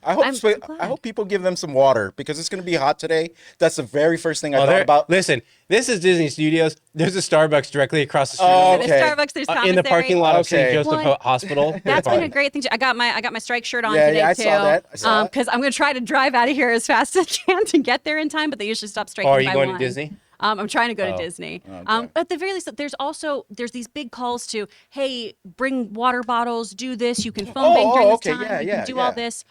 Speaker 2: I hope
Speaker 1: I'm so
Speaker 2: I
Speaker 1: glad.
Speaker 2: hope people give them some water, because it's going to be hot today. That's the very first thing I thought
Speaker 3: there-
Speaker 2: about.
Speaker 3: Listen, this is Disney Studios. There's a Starbucks directly across the street.
Speaker 2: Oh,
Speaker 1: There's
Speaker 2: okay.
Speaker 1: Starbucks, there's
Speaker 3: In the parking lot of St.
Speaker 2: Okay.
Speaker 3: Joseph
Speaker 1: Well,
Speaker 3: Hospital.
Speaker 1: That's been a
Speaker 3: Fine.
Speaker 1: great thing. I got my strike shirt on
Speaker 2: Yeah,
Speaker 1: today
Speaker 2: yeah, I
Speaker 1: too.
Speaker 2: saw that. I saw it.
Speaker 1: Because I'm going to try to drive out of here as fast as I can to get there in time. But they usually stop striking.
Speaker 3: Oh, are you
Speaker 1: by
Speaker 3: going to
Speaker 1: 1.
Speaker 3: Disney?
Speaker 1: I'm trying to go to
Speaker 3: Oh.
Speaker 1: Disney.
Speaker 2: Okay.
Speaker 1: At the very least, there's these big calls to, hey, bring water bottles, do this. You can phone bank during this
Speaker 2: okay,
Speaker 1: time.
Speaker 2: yeah,
Speaker 1: you
Speaker 2: yeah,
Speaker 1: can do all
Speaker 2: yeah.
Speaker 1: this.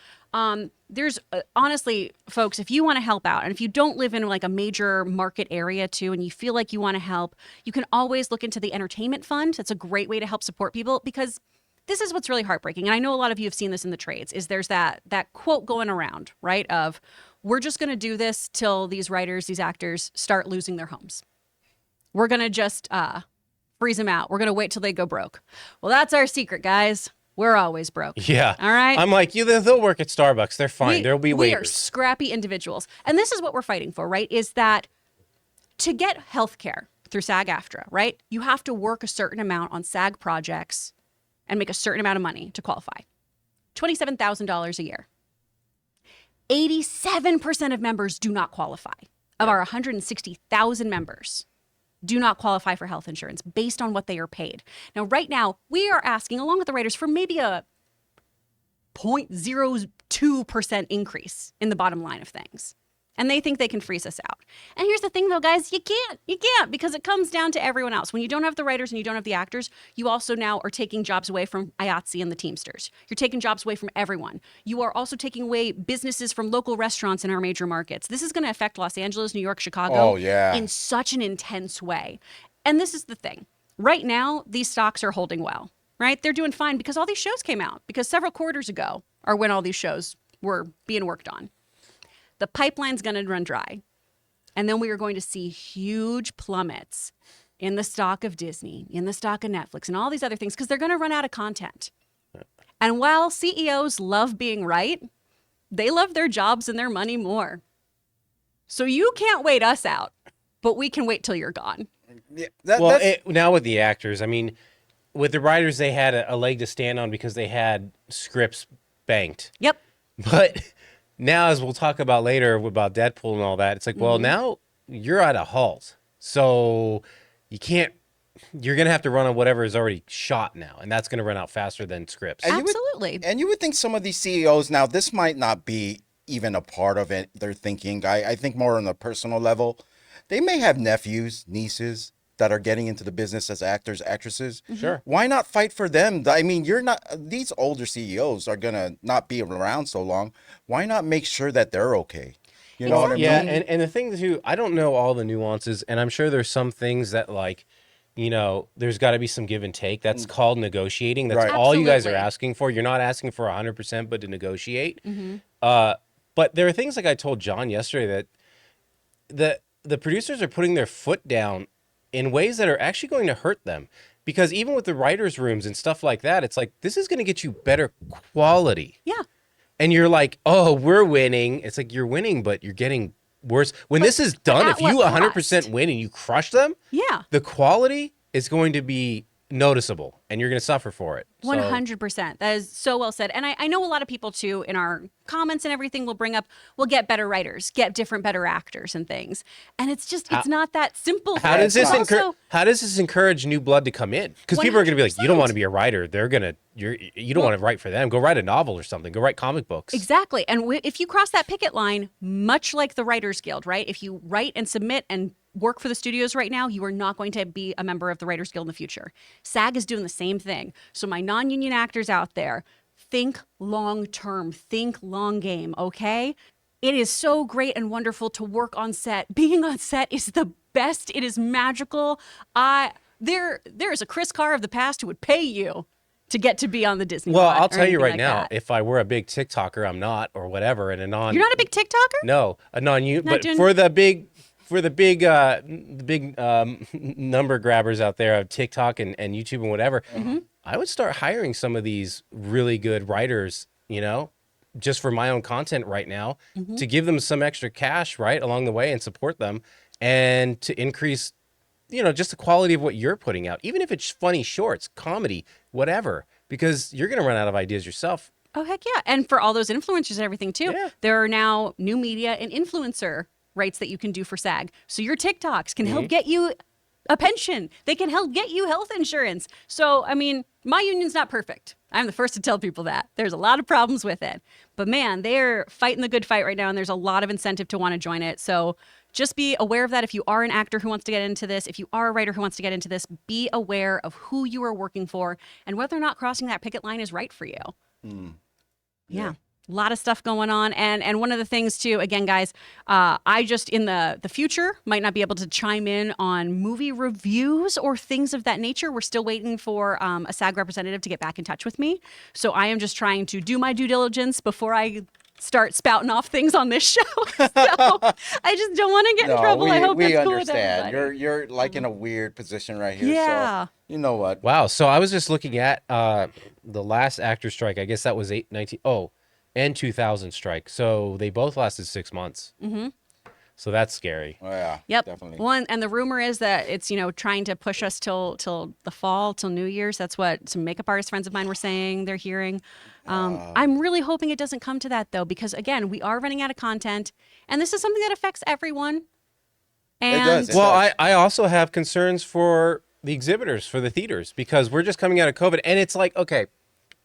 Speaker 1: There's honestly, folks, if you want to help out, and if you don't live in like a major market area too, and you feel like you want to help, you can always look into the entertainment fund. That's a great way to help support people, because this is what's really heartbreaking. And I know a lot of you have seen this in the trades, is there's that quote going around, right? Of, we're just going to do this till these writers, these actors start losing their homes. We're going to just freeze them out. We're going to wait till they go broke. Well, that's our secret, guys. We're always broke.
Speaker 3: Yeah.
Speaker 1: All right.
Speaker 3: I'm like, they'll work at Starbucks. They're fine. There'll be
Speaker 1: We are
Speaker 3: waivers.
Speaker 1: scrappy individuals. And this is what we're fighting for, right? Is that to get health care through SAG-AFTRA, right? You have to work a certain amount on SAG projects and make a certain amount of money to qualify. $27,000 a year. 87% of members do not qualify. Of our 160,000 members, do not qualify for health insurance based on what they are paid. Now, right now, we are asking, along with the writers, for maybe a 0.02% increase in the bottom line of things. And they think they can freeze us out. And here's the thing, though, guys, you can't, because it comes down to everyone else. When you don't have the writers and you don't have the actors, you also now are taking jobs away from IATSE and the Teamsters. You're taking jobs away from everyone. You are also taking away businesses from local restaurants in our major markets. This is going to affect Los Angeles, New York, Chicago
Speaker 2: Oh, yeah.
Speaker 1: in such an intense way. And this is the thing. Right now, these stocks are holding well, right? They're doing fine because all these shows came out, because several quarters ago are when all these shows were being worked on. The pipeline's going to run dry. And then we are going to see huge plummets in the stock of Disney, in the stock of Netflix, and all these other things, because they're going to run out of content. And while CEOs love being right, they love their jobs and their money more. So you can't wait us out, but we can wait till you're gone.
Speaker 2: Yeah,
Speaker 3: Well, now with the actors, I mean, with the writers, they had a leg to stand on because they had scripts banked.
Speaker 1: Yep.
Speaker 3: But now, as we'll talk about later about Deadpool and all that, it's like, well, now you're at a halt. So you're going to have to run on whatever is already shot now. And that's going to run out faster than scripts.
Speaker 2: And you would-
Speaker 1: Absolutely.
Speaker 2: And you would think some of these CEOs, now this might not be even a part of it, their thinking. I think more on a personal level. They may have nephews, nieces, that are getting into the business as actors, actresses.
Speaker 3: Sure.
Speaker 2: Why not fight for them? I mean, these older CEOs are going to not be around so long. Why not make sure that they're okay? You know what I mean?
Speaker 3: Yeah, and the thing too, I don't know all the nuances, and I'm sure there's some things that like, there's got to be some give and take. That's called negotiating. That's
Speaker 2: Right.
Speaker 3: all you guys are
Speaker 1: Absolutely.
Speaker 3: asking for. You're not asking for 100%, but to negotiate. But there are things like I told John yesterday that the producers are putting their foot down in ways that are actually going to hurt them. Because even with the writers' rooms and stuff like that, it's like, this is going to get you better quality.
Speaker 1: Yeah.
Speaker 3: And you're like, oh, we're winning. It's like, you're winning, but you're getting worse. When this is done,
Speaker 1: at
Speaker 3: if you
Speaker 1: what
Speaker 3: 100%
Speaker 1: cost?
Speaker 3: win and you crush them,
Speaker 1: Yeah.
Speaker 3: the quality is going to be noticeable and you're going to suffer for it. So-
Speaker 1: 100%. That is so well said. And I know a lot of people too in our comments and everything will bring up, we'll get better writers, get better actors and things. And it's just, it's not that simple.
Speaker 3: How does this
Speaker 1: Also-
Speaker 3: how does this encourage new blood to come in? Because people are going to be like, you don't
Speaker 1: 100%.
Speaker 3: want to be a writer. You don't want to write for them. Go write a novel or something. Go write comic books.
Speaker 1: Exactly. And if you cross that picket line, much like the Writers Guild, right? If you write and submit and work for the studios right now, you are not going to be a member of the Writers Guild in the future. SAG is doing the same thing. So my non-union actors out there, think long term, think long game, okay? It is so great and wonderful to work on set. Being on set is the best. It is magical. There is a Chris Carr of the past who would pay you to get to be on the Disney.
Speaker 3: Well,
Speaker 1: lot
Speaker 3: I'll
Speaker 1: or
Speaker 3: tell you
Speaker 1: anything
Speaker 3: right
Speaker 1: like
Speaker 3: now,
Speaker 1: that.
Speaker 3: if I were a big TikToker, I'm not, or whatever, and a non.
Speaker 1: You're not a big TikToker?
Speaker 3: No, a non-union.
Speaker 1: Not
Speaker 3: But
Speaker 1: doing-
Speaker 3: for the big number grabbers out there of TikTok and YouTube and whatever, I would start hiring some of these really good writers, just for my own content right now, to give them some extra cash right along the way and support them, and to increase, just the quality of what you're putting out, even if it's funny shorts, comedy, whatever, because you're going to run out of ideas yourself.
Speaker 1: Oh, heck yeah. And for all those influencers and everything too,
Speaker 3: Yeah.
Speaker 1: there are now new media and influencer rights that you can do for SAG. So your TikToks can help get you a pension. They can help get you health insurance. So, I mean, my union's not perfect. I'm the first to tell people that. There's a lot of problems with it. But man, they're fighting the good fight right now, and there's a lot of incentive to want to join it. So just be aware of that. If you are an actor who wants to get into this, if you are a writer who wants to get into this, be aware of who you are working for and whether or not crossing that picket line is right for you. Yeah. A lot of stuff going on. And one of the things too, again, guys, I just in the future might not be able to chime in on movie reviews or things of that nature. We're still waiting for a SAG representative to get back in touch with me. So I am just trying to do my due diligence before I start spouting off things on this show. So I just don't want to get in trouble. I hope
Speaker 2: we
Speaker 1: that's cool with
Speaker 2: understand.
Speaker 1: everybody.
Speaker 2: You're like in a weird position right here.
Speaker 1: Yeah.
Speaker 2: So you know what?
Speaker 3: Wow. So I was just looking at the last actor strike. I guess that was 2000 strike. So they both lasted 6 months. Mm-hmm. So that's scary.
Speaker 2: Oh yeah.
Speaker 1: Yep.
Speaker 2: Definitely.
Speaker 1: One, and the rumor is that it's, trying to push us till the fall, till New Year's. That's what some makeup artist friends of mine were saying they're hearing. I'm really hoping it doesn't come to that though, because again, we are running out of content, and this is something that affects everyone. And
Speaker 2: does.
Speaker 3: Well, I also have concerns for the exhibitors, for the theaters, because we're just coming out of COVID, and it's like, okay,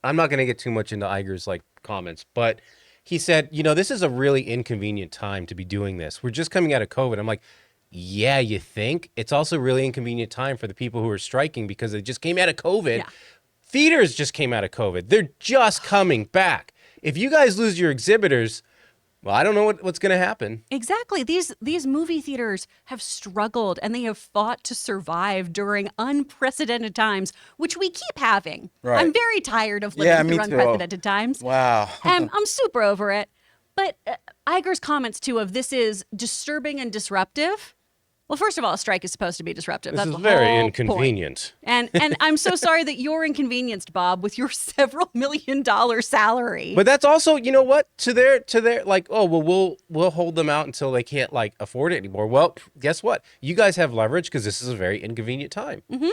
Speaker 3: I'm not going to get too much into Iger's comments, but he said, this is a really inconvenient time to be doing this. We're just coming out of COVID. I'm like, yeah, you think? It's also a really inconvenient time for the people who are striking because they just came out of COVID.
Speaker 1: Yeah.
Speaker 3: Theaters just came out of COVID. They're just coming back. If you guys lose your exhibitors, well, I don't know what's going to happen.
Speaker 1: Exactly. These movie theaters have struggled, and they have fought to survive during unprecedented times, which we keep having.
Speaker 2: Right.
Speaker 1: I'm very tired of living
Speaker 2: Yeah,
Speaker 1: through
Speaker 2: me too.
Speaker 1: unprecedented times.
Speaker 2: Wow.
Speaker 1: I'm super over it. But Iger's comments, too, of this is disturbing and disruptive. Well, first of all, a strike is supposed to be disruptive.
Speaker 3: This
Speaker 1: That's
Speaker 3: is
Speaker 1: the
Speaker 3: very
Speaker 1: whole
Speaker 3: inconvenient.
Speaker 1: point. And I'm so sorry that you're inconvenienced, Bob, with your several $1 million salary.
Speaker 3: But that's also, you know what? To their oh, well, we'll hold them out until they can't afford it anymore. Well, guess what? You guys have leverage because this is a very inconvenient time. Mm-hmm.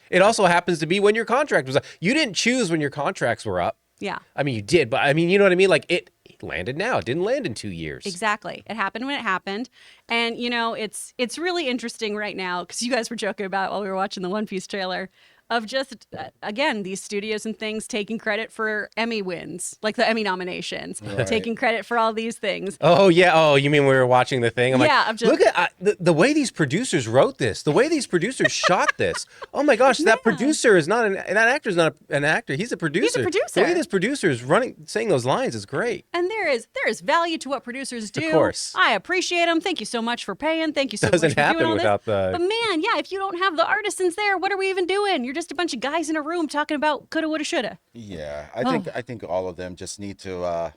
Speaker 3: It also happens to be when your contract was up. You didn't choose when your contracts were up.
Speaker 1: Yeah.
Speaker 3: I mean, you did, but I mean, you know what I mean? It landed now. It didn't land in 2 years.
Speaker 1: Exactly. It happened when it happened. And, it's really interesting right now, because you guys were joking about while we were watching the One Piece trailer. of just, again, these studios and things taking credit for Emmy wins, like the Emmy nominations, taking credit for all these things.
Speaker 3: Oh, yeah. Oh, you mean we were watching the thing? I'm
Speaker 1: Yeah,
Speaker 3: like,
Speaker 1: I'm just-
Speaker 3: look at the way these producers wrote this, the way these producers shot this. Oh, my gosh, that producer is not that actor's not an actor. He's a producer.
Speaker 1: He's a producer.
Speaker 3: The way this producer is saying those lines is great.
Speaker 1: And there is value to what producers do.
Speaker 3: Of course.
Speaker 1: I appreciate them. Thank you so much for paying. Thank you so
Speaker 3: Doesn't
Speaker 1: much for
Speaker 3: happen
Speaker 1: doing all
Speaker 3: without
Speaker 1: this.
Speaker 3: the-
Speaker 1: But man, yeah, if you don't have the artisans there, what are we even doing? You're just a bunch of guys in a room talking about coulda, woulda, shoulda.
Speaker 2: Yeah, I think all of them just need to.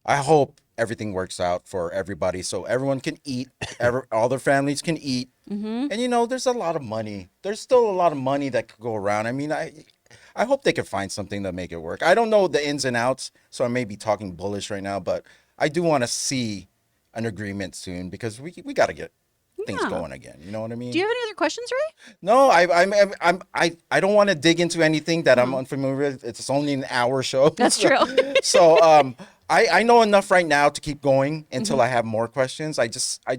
Speaker 2: I hope everything works out for everybody, so everyone can eat. All their families can eat. And there's a lot of money. There's still a lot of money that could go around. I mean, I hope they can find something to make it work. I don't know the ins and outs, so I may be talking bullish right now, but I do want to see an agreement soon because we got to get things going again. You know what I mean?
Speaker 1: Do you have any other questions, Ray?
Speaker 2: No, I don't want to dig into anything that I'm unfamiliar with. It's only an hour show.
Speaker 1: That's true.
Speaker 2: So I know enough right now to keep going until I have more questions.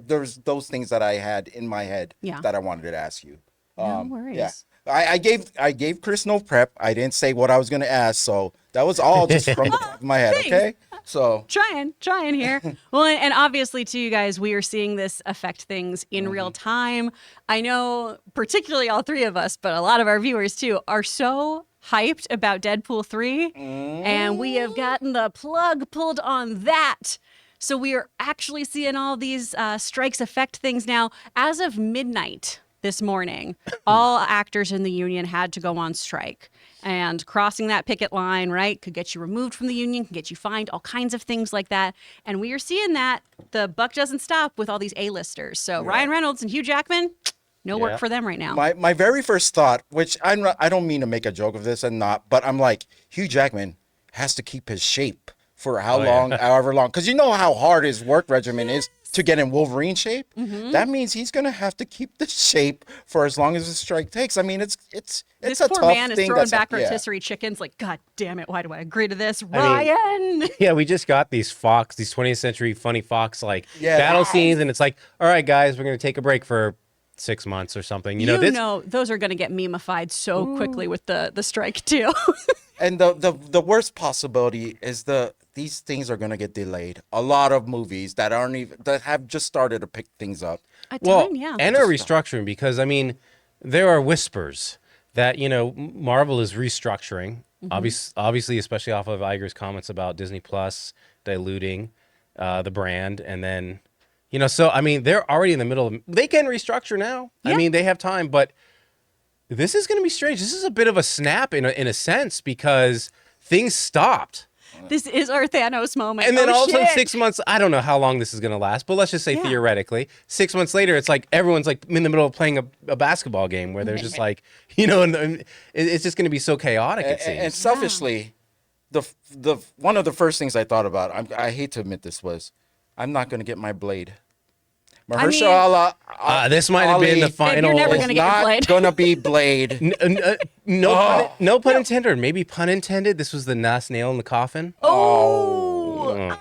Speaker 2: There's those things that I had in my head that I wanted to ask you.
Speaker 1: No worries.
Speaker 2: Yeah. I gave Chris no prep. I didn't say what I was gonna ask, so that was all just from the top of my head.
Speaker 1: Thanks.
Speaker 2: Okay. So
Speaker 1: Trying here. Well, and obviously to you guys, we are seeing this affect things in real time. I know particularly all three of us, but a lot of our viewers too, are so hyped about Deadpool 3. And we have gotten the plug pulled on that. So we are actually seeing all these strikes affect things now. As of midnight this morning, all actors in the union had to go on strike. And crossing that picket line, right, could get you removed from the union, can get you fined, all kinds of things like that. And we are seeing that the buck doesn't stop with all these A-listers. So Ryan Reynolds and Hugh Jackman, no work for them right now.
Speaker 2: my very first thought, which I don't mean to make a joke of this and not, but I'm like, Hugh Jackman has to keep his shape for however long, because you know how hard his work regimen is to get in Wolverine shape. That means he's gonna have to keep the shape for as long as the strike takes. I mean, it's
Speaker 1: This
Speaker 2: a
Speaker 1: poor
Speaker 2: tough
Speaker 1: man is
Speaker 2: thing.
Speaker 1: throwing back rotisserie chickens like, God damn it, why do I agree to this?
Speaker 3: mean,
Speaker 1: Ryan!
Speaker 3: Yeah, we just got these 20th century funny Fox
Speaker 2: Yeah.
Speaker 3: battle scenes, and it's like, all right, guys, we're gonna take a break for 6 months or something. You know,
Speaker 1: those are going to get memeified so quickly with the strike too.
Speaker 2: And the worst possibility is these things are gonna get delayed. A lot of movies that have just started to pick things up.
Speaker 3: and are restructuring, because I mean, there are whispers that Marvel is restructuring. Obviously, especially off of Iger's comments about Disney Plus diluting the brand, and then so I mean, they're already in the middle of. They can restructure now. I mean, they have time, but this is going to be strange. This is a bit of a snap in a sense, because things stopped.
Speaker 1: This is our Thanos moment.
Speaker 3: And then all of a sudden,
Speaker 1: shit.
Speaker 3: 6 months, I don't know how long this is going to last, but let's just say theoretically, 6 months later, it's like everyone's like in the middle of playing a basketball game where they're just like, and it's just going to be so chaotic, it seems.
Speaker 2: And selfishly, the one of the first things I thought about, I hate to admit this, was I'm not gonna get my blade. Mahershala
Speaker 3: this might have been the final.
Speaker 1: You're never
Speaker 2: is
Speaker 1: gonna get your
Speaker 2: not
Speaker 1: blade.
Speaker 2: gonna be Blade.
Speaker 3: No pun intended, or maybe pun intended. This was the last nail in the coffin.
Speaker 1: Oh.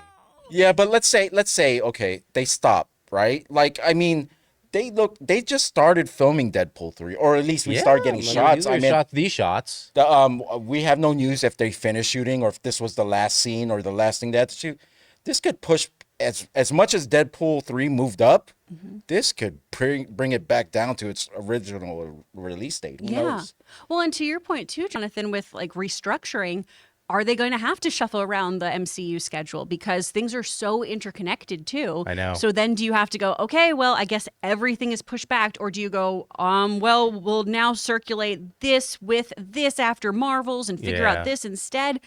Speaker 2: Yeah, but let's say okay, they stop, right? Like, I mean, they just started filming Deadpool 3, or at least we started getting shots. I mean,
Speaker 3: these shots.
Speaker 2: We have no news if they finished shooting or if this was the last scene or the last thing they had to shoot. This could push as much as Deadpool 3 moved up. This could bring it back down to its original release date. Who knows?
Speaker 1: Well, and to your point too, Jonathan, with like restructuring, are they going to have to shuffle around the MCU schedule because things are so interconnected too?
Speaker 3: I know.
Speaker 1: So then do you have to go, okay, well, I guess everything is pushed back, or do you go, well, we'll now circulate this with this after Marvels and figure out this instead?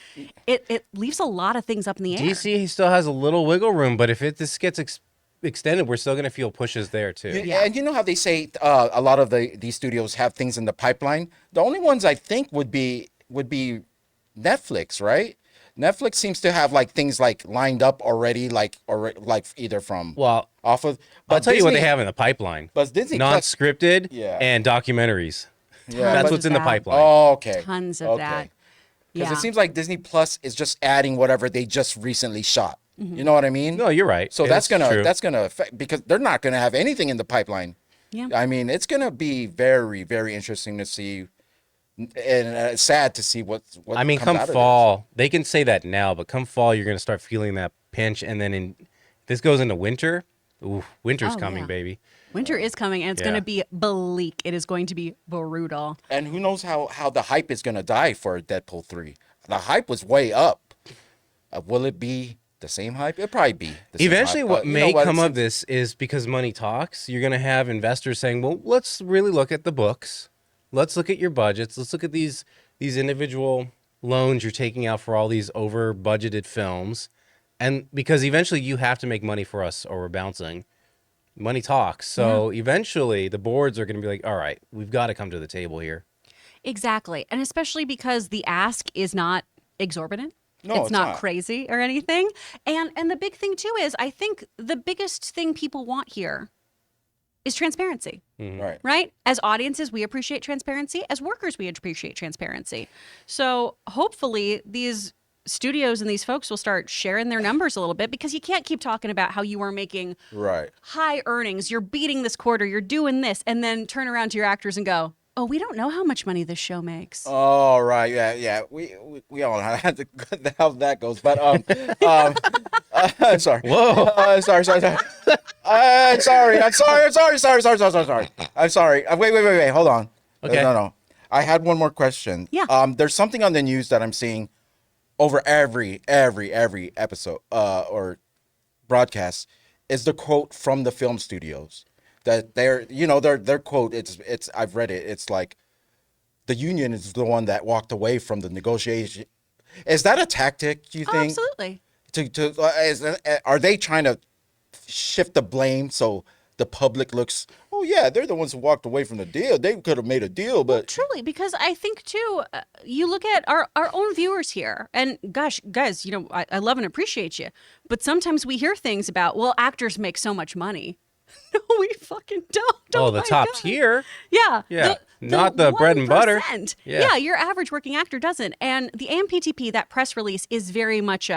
Speaker 1: It leaves a lot of things up in the air.
Speaker 3: DC still has a little wiggle room, but if this gets extended, we're still going to feel pushes there too.
Speaker 2: Yeah. And you know how they say a lot of these studios have things in the pipeline? The only ones I think would be Netflix, right? Netflix seems to have like things like lined up already, like either from off of.
Speaker 3: But I'll tell you what they have in the pipeline.
Speaker 2: But Disney
Speaker 3: non-scripted and documentaries. That's what's in the pipeline.
Speaker 2: Oh, okay.
Speaker 1: Tons of that.
Speaker 2: Because it seems like Disney Plus is just adding whatever they just recently shot. You know what I mean?
Speaker 3: No, you're right.
Speaker 2: So that's gonna affect, because they're not gonna have anything in the pipeline.
Speaker 1: Yeah.
Speaker 2: I mean, it's gonna be very, very interesting to see and it's sad to see what
Speaker 3: I mean,
Speaker 2: comes
Speaker 3: come
Speaker 2: out of
Speaker 3: fall, they can say that now, but come fall, you're going to start feeling that pinch. And then this goes into winter. Ooh, winter's coming,
Speaker 1: yeah.
Speaker 3: baby.
Speaker 1: Winter is coming, and it's going to be bleak. It is going to be brutal.
Speaker 2: this. And who knows how the hype is going to die for Deadpool 3. The hype was way up. Will it be the same hype? It'll probably be the same
Speaker 3: Eventually,
Speaker 2: hype.
Speaker 3: what
Speaker 2: You
Speaker 3: may
Speaker 2: know
Speaker 3: come of this is because money talks, you're going to have investors saying, well, let's really look at the books. Let's look at your budgets. Let's look at these individual loans you're taking out for all these over budgeted films. And because eventually you have to make money for us or we're bouncing. Money talks. So eventually the boards are going to be like, all right, we've got to come to the table here.
Speaker 1: Exactly. And especially because the ask is not exorbitant.
Speaker 2: No,
Speaker 1: it's not crazy or anything. And the big thing too is I think the biggest thing people want here is transparency.
Speaker 2: Right.
Speaker 1: Right? As audiences, we appreciate transparency. As workers, we appreciate transparency. So hopefully these studios and these folks will start sharing their numbers a little bit, because you can't keep talking about how you are making
Speaker 2: Right.
Speaker 1: high earnings, you're beating this quarter, you're doing this, and then turn around to your actors and go, oh, we don't know how much money this show makes.
Speaker 2: Oh, right. Yeah. We all know how that goes. But I'm sorry.
Speaker 3: Whoa.
Speaker 2: Sorry. I'm sorry. I'm sorry. Wait. Hold on.
Speaker 3: Okay.
Speaker 2: No. I had one more question.
Speaker 1: Yeah.
Speaker 2: There's something on the news that I'm seeing over every episode or broadcast is the quote from the film studios that their quote. It's I've read it. It's like the union is the one that walked away from the negotiation. Is that a tactic? Do you
Speaker 1: Oh,
Speaker 2: think?
Speaker 1: absolutely.
Speaker 2: Are they trying to shift the blame so the public looks, oh yeah, they're the ones who walked away from the deal. They could have made a deal, but
Speaker 1: Truly, because I think too, you look at our own viewers here, and gosh, guys, I love and appreciate you, but sometimes we hear things about, well, actors make so much money. No, we fucking don't.
Speaker 3: Oh, the
Speaker 1: my
Speaker 3: top
Speaker 1: God.
Speaker 3: tier.
Speaker 1: Yeah.
Speaker 3: Yeah. Not the bread and butter.
Speaker 1: 1%.
Speaker 3: Yeah.
Speaker 1: Yeah, your average working actor doesn't. And the AMPTP, that press release, is very much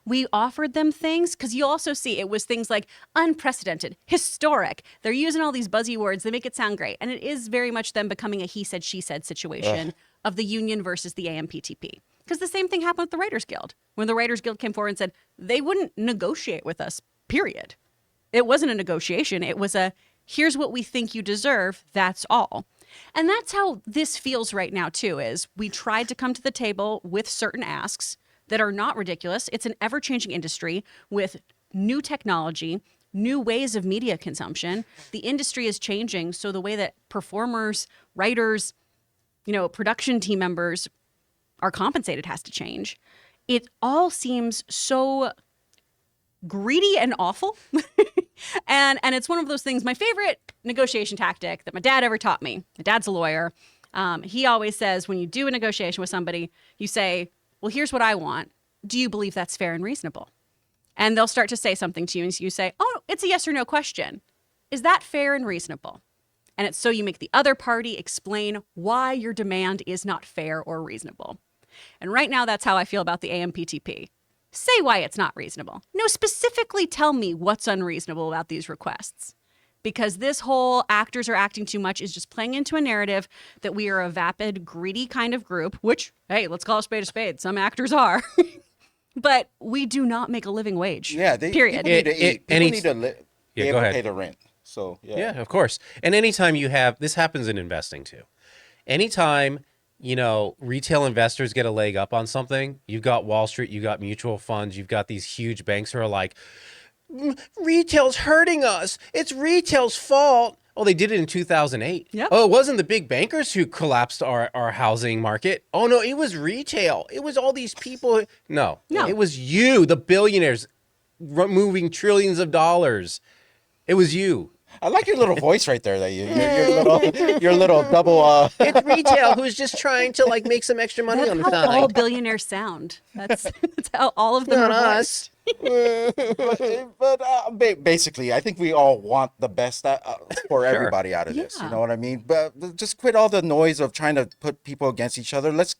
Speaker 1: we offered them things, because you also see it was things like unprecedented, historic. They're using all these buzzy words. They make it sound great. And it is very much them becoming a he said, she said situation of the union versus the AMPTP. Because the same thing happened with the Writers Guild. When the Writers Guild came forward and said they wouldn't negotiate with us, period. It wasn't a negotiation. It was here's what we think you deserve. That's all. And that's how this feels right now, too, is we tried to come to the table with certain asks that are not ridiculous. It's an ever-changing industry with new technology, new ways of media consumption. The industry is changing, so the way that performers, writers, production team members are compensated has to change. It all seems so greedy and awful. and it's one of those things. My favorite negotiation tactic that my dad ever taught me. My dad's a lawyer. He always says, when you do a negotiation with somebody, you say, well, here's what I want. Do you believe that's fair and reasonable? And they'll start to say something to you, and you say, oh, it's a yes or no question. Is that fair and reasonable? And it's so you make the other party explain why your demand is not fair or reasonable. And right now, that's how I feel about the AMPTP. Say why it's not reasonable. No, specifically tell me what's unreasonable about these requests. Because this whole actors are acting too much is just playing into a narrative that we are a vapid, greedy kind of group, which, hey, let's call a spade a spade. Some actors are. But we do not make a living wage.
Speaker 2: yeah,
Speaker 1: period.
Speaker 2: People need to eat. People need to be
Speaker 3: go
Speaker 2: able to
Speaker 3: ahead.
Speaker 2: pay the rent. So
Speaker 3: Yeah, of course. And anytime this happens in investing too. Anytime, retail investors get a leg up on something, you've got Wall Street, you've got mutual funds, you've got these huge banks who are like, retail's hurting us. It's retail's fault. Oh, they did it in 2008.
Speaker 1: Yep.
Speaker 3: Oh, it wasn't the big bankers who collapsed our housing market. Oh, no, it was retail. It was all these people. No, it was you, the billionaires, moving trillions of dollars. It was you.
Speaker 2: I like your little voice right there. That your little double.
Speaker 3: It's retail who's just trying to make some extra money on the
Speaker 1: That's how all
Speaker 3: side.
Speaker 1: billionaires sound. That's how all of them
Speaker 3: Not
Speaker 1: are
Speaker 3: us.
Speaker 2: but basically, I think we all want the best for everybody out of this. You
Speaker 1: Yeah.
Speaker 2: know what I mean? But just quit all the noise of trying to put people against each other. Let's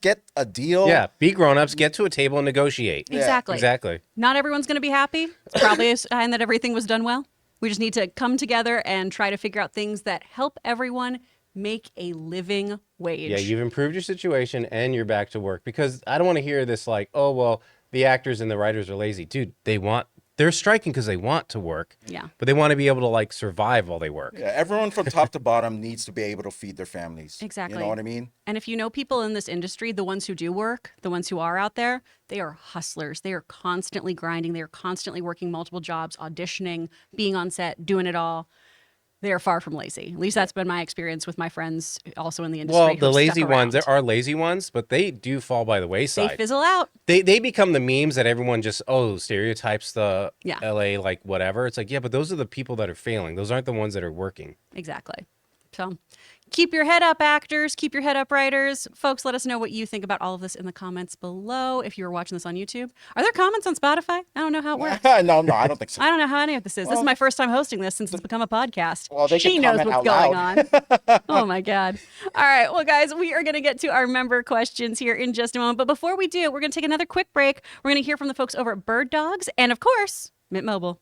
Speaker 2: get a deal.
Speaker 3: Yeah, be grown-ups, get to a table and negotiate.
Speaker 1: Exactly.
Speaker 3: Exactly.
Speaker 1: Not everyone's going to be happy. It's probably a sign that everything was done well. We just need to come together and try to figure out things that help everyone make a living wage.
Speaker 3: Yeah, you've improved your situation and you're back to work, because I don't want to hear this like, oh, well, the actors and the writers are lazy. Dude, they're striking because they want to work.
Speaker 1: Yeah.
Speaker 3: But they want to be able to like survive while they work.
Speaker 2: Yeah, everyone from top to bottom needs to be able to feed their families.
Speaker 1: Exactly.
Speaker 2: You know what I mean?
Speaker 1: And if you know people in this industry, the ones who do work, the ones who are out there, they are hustlers. They are constantly grinding. They are constantly working multiple jobs, auditioning, being on set, doing it all. They are far from lazy. At least that's been my experience with my friends also in the industry.
Speaker 3: Well, the
Speaker 1: who've
Speaker 3: lazy
Speaker 1: stuck
Speaker 3: ones,
Speaker 1: around.
Speaker 3: there are lazy ones, but they do fall by the
Speaker 1: They
Speaker 3: wayside.
Speaker 1: fizzle out.
Speaker 3: They become the memes that everyone just, stereotypes the
Speaker 1: Yeah.
Speaker 3: LA, like whatever. It's like, yeah, but those are the people that are failing. Those aren't the ones that are working.
Speaker 1: Exactly. So keep your head up, actors. Keep your head up, writers. Folks, let us know what you think about all of this in the comments below if you're watching this on YouTube. Are there comments on Spotify? I don't know how it works.
Speaker 2: No, I don't think so.
Speaker 1: I don't know how any of this is. This is my first time hosting this since it's become a podcast.
Speaker 2: Well, they
Speaker 1: she
Speaker 2: can
Speaker 1: knows
Speaker 2: comment
Speaker 1: what's
Speaker 2: out
Speaker 1: going on. Oh my God. All right. Well, guys, we are going to get to our member questions here in just a moment. But before we do, we're going to take another quick break. We're going to hear from the folks over at Birddogs and, of course, Mint Mobile.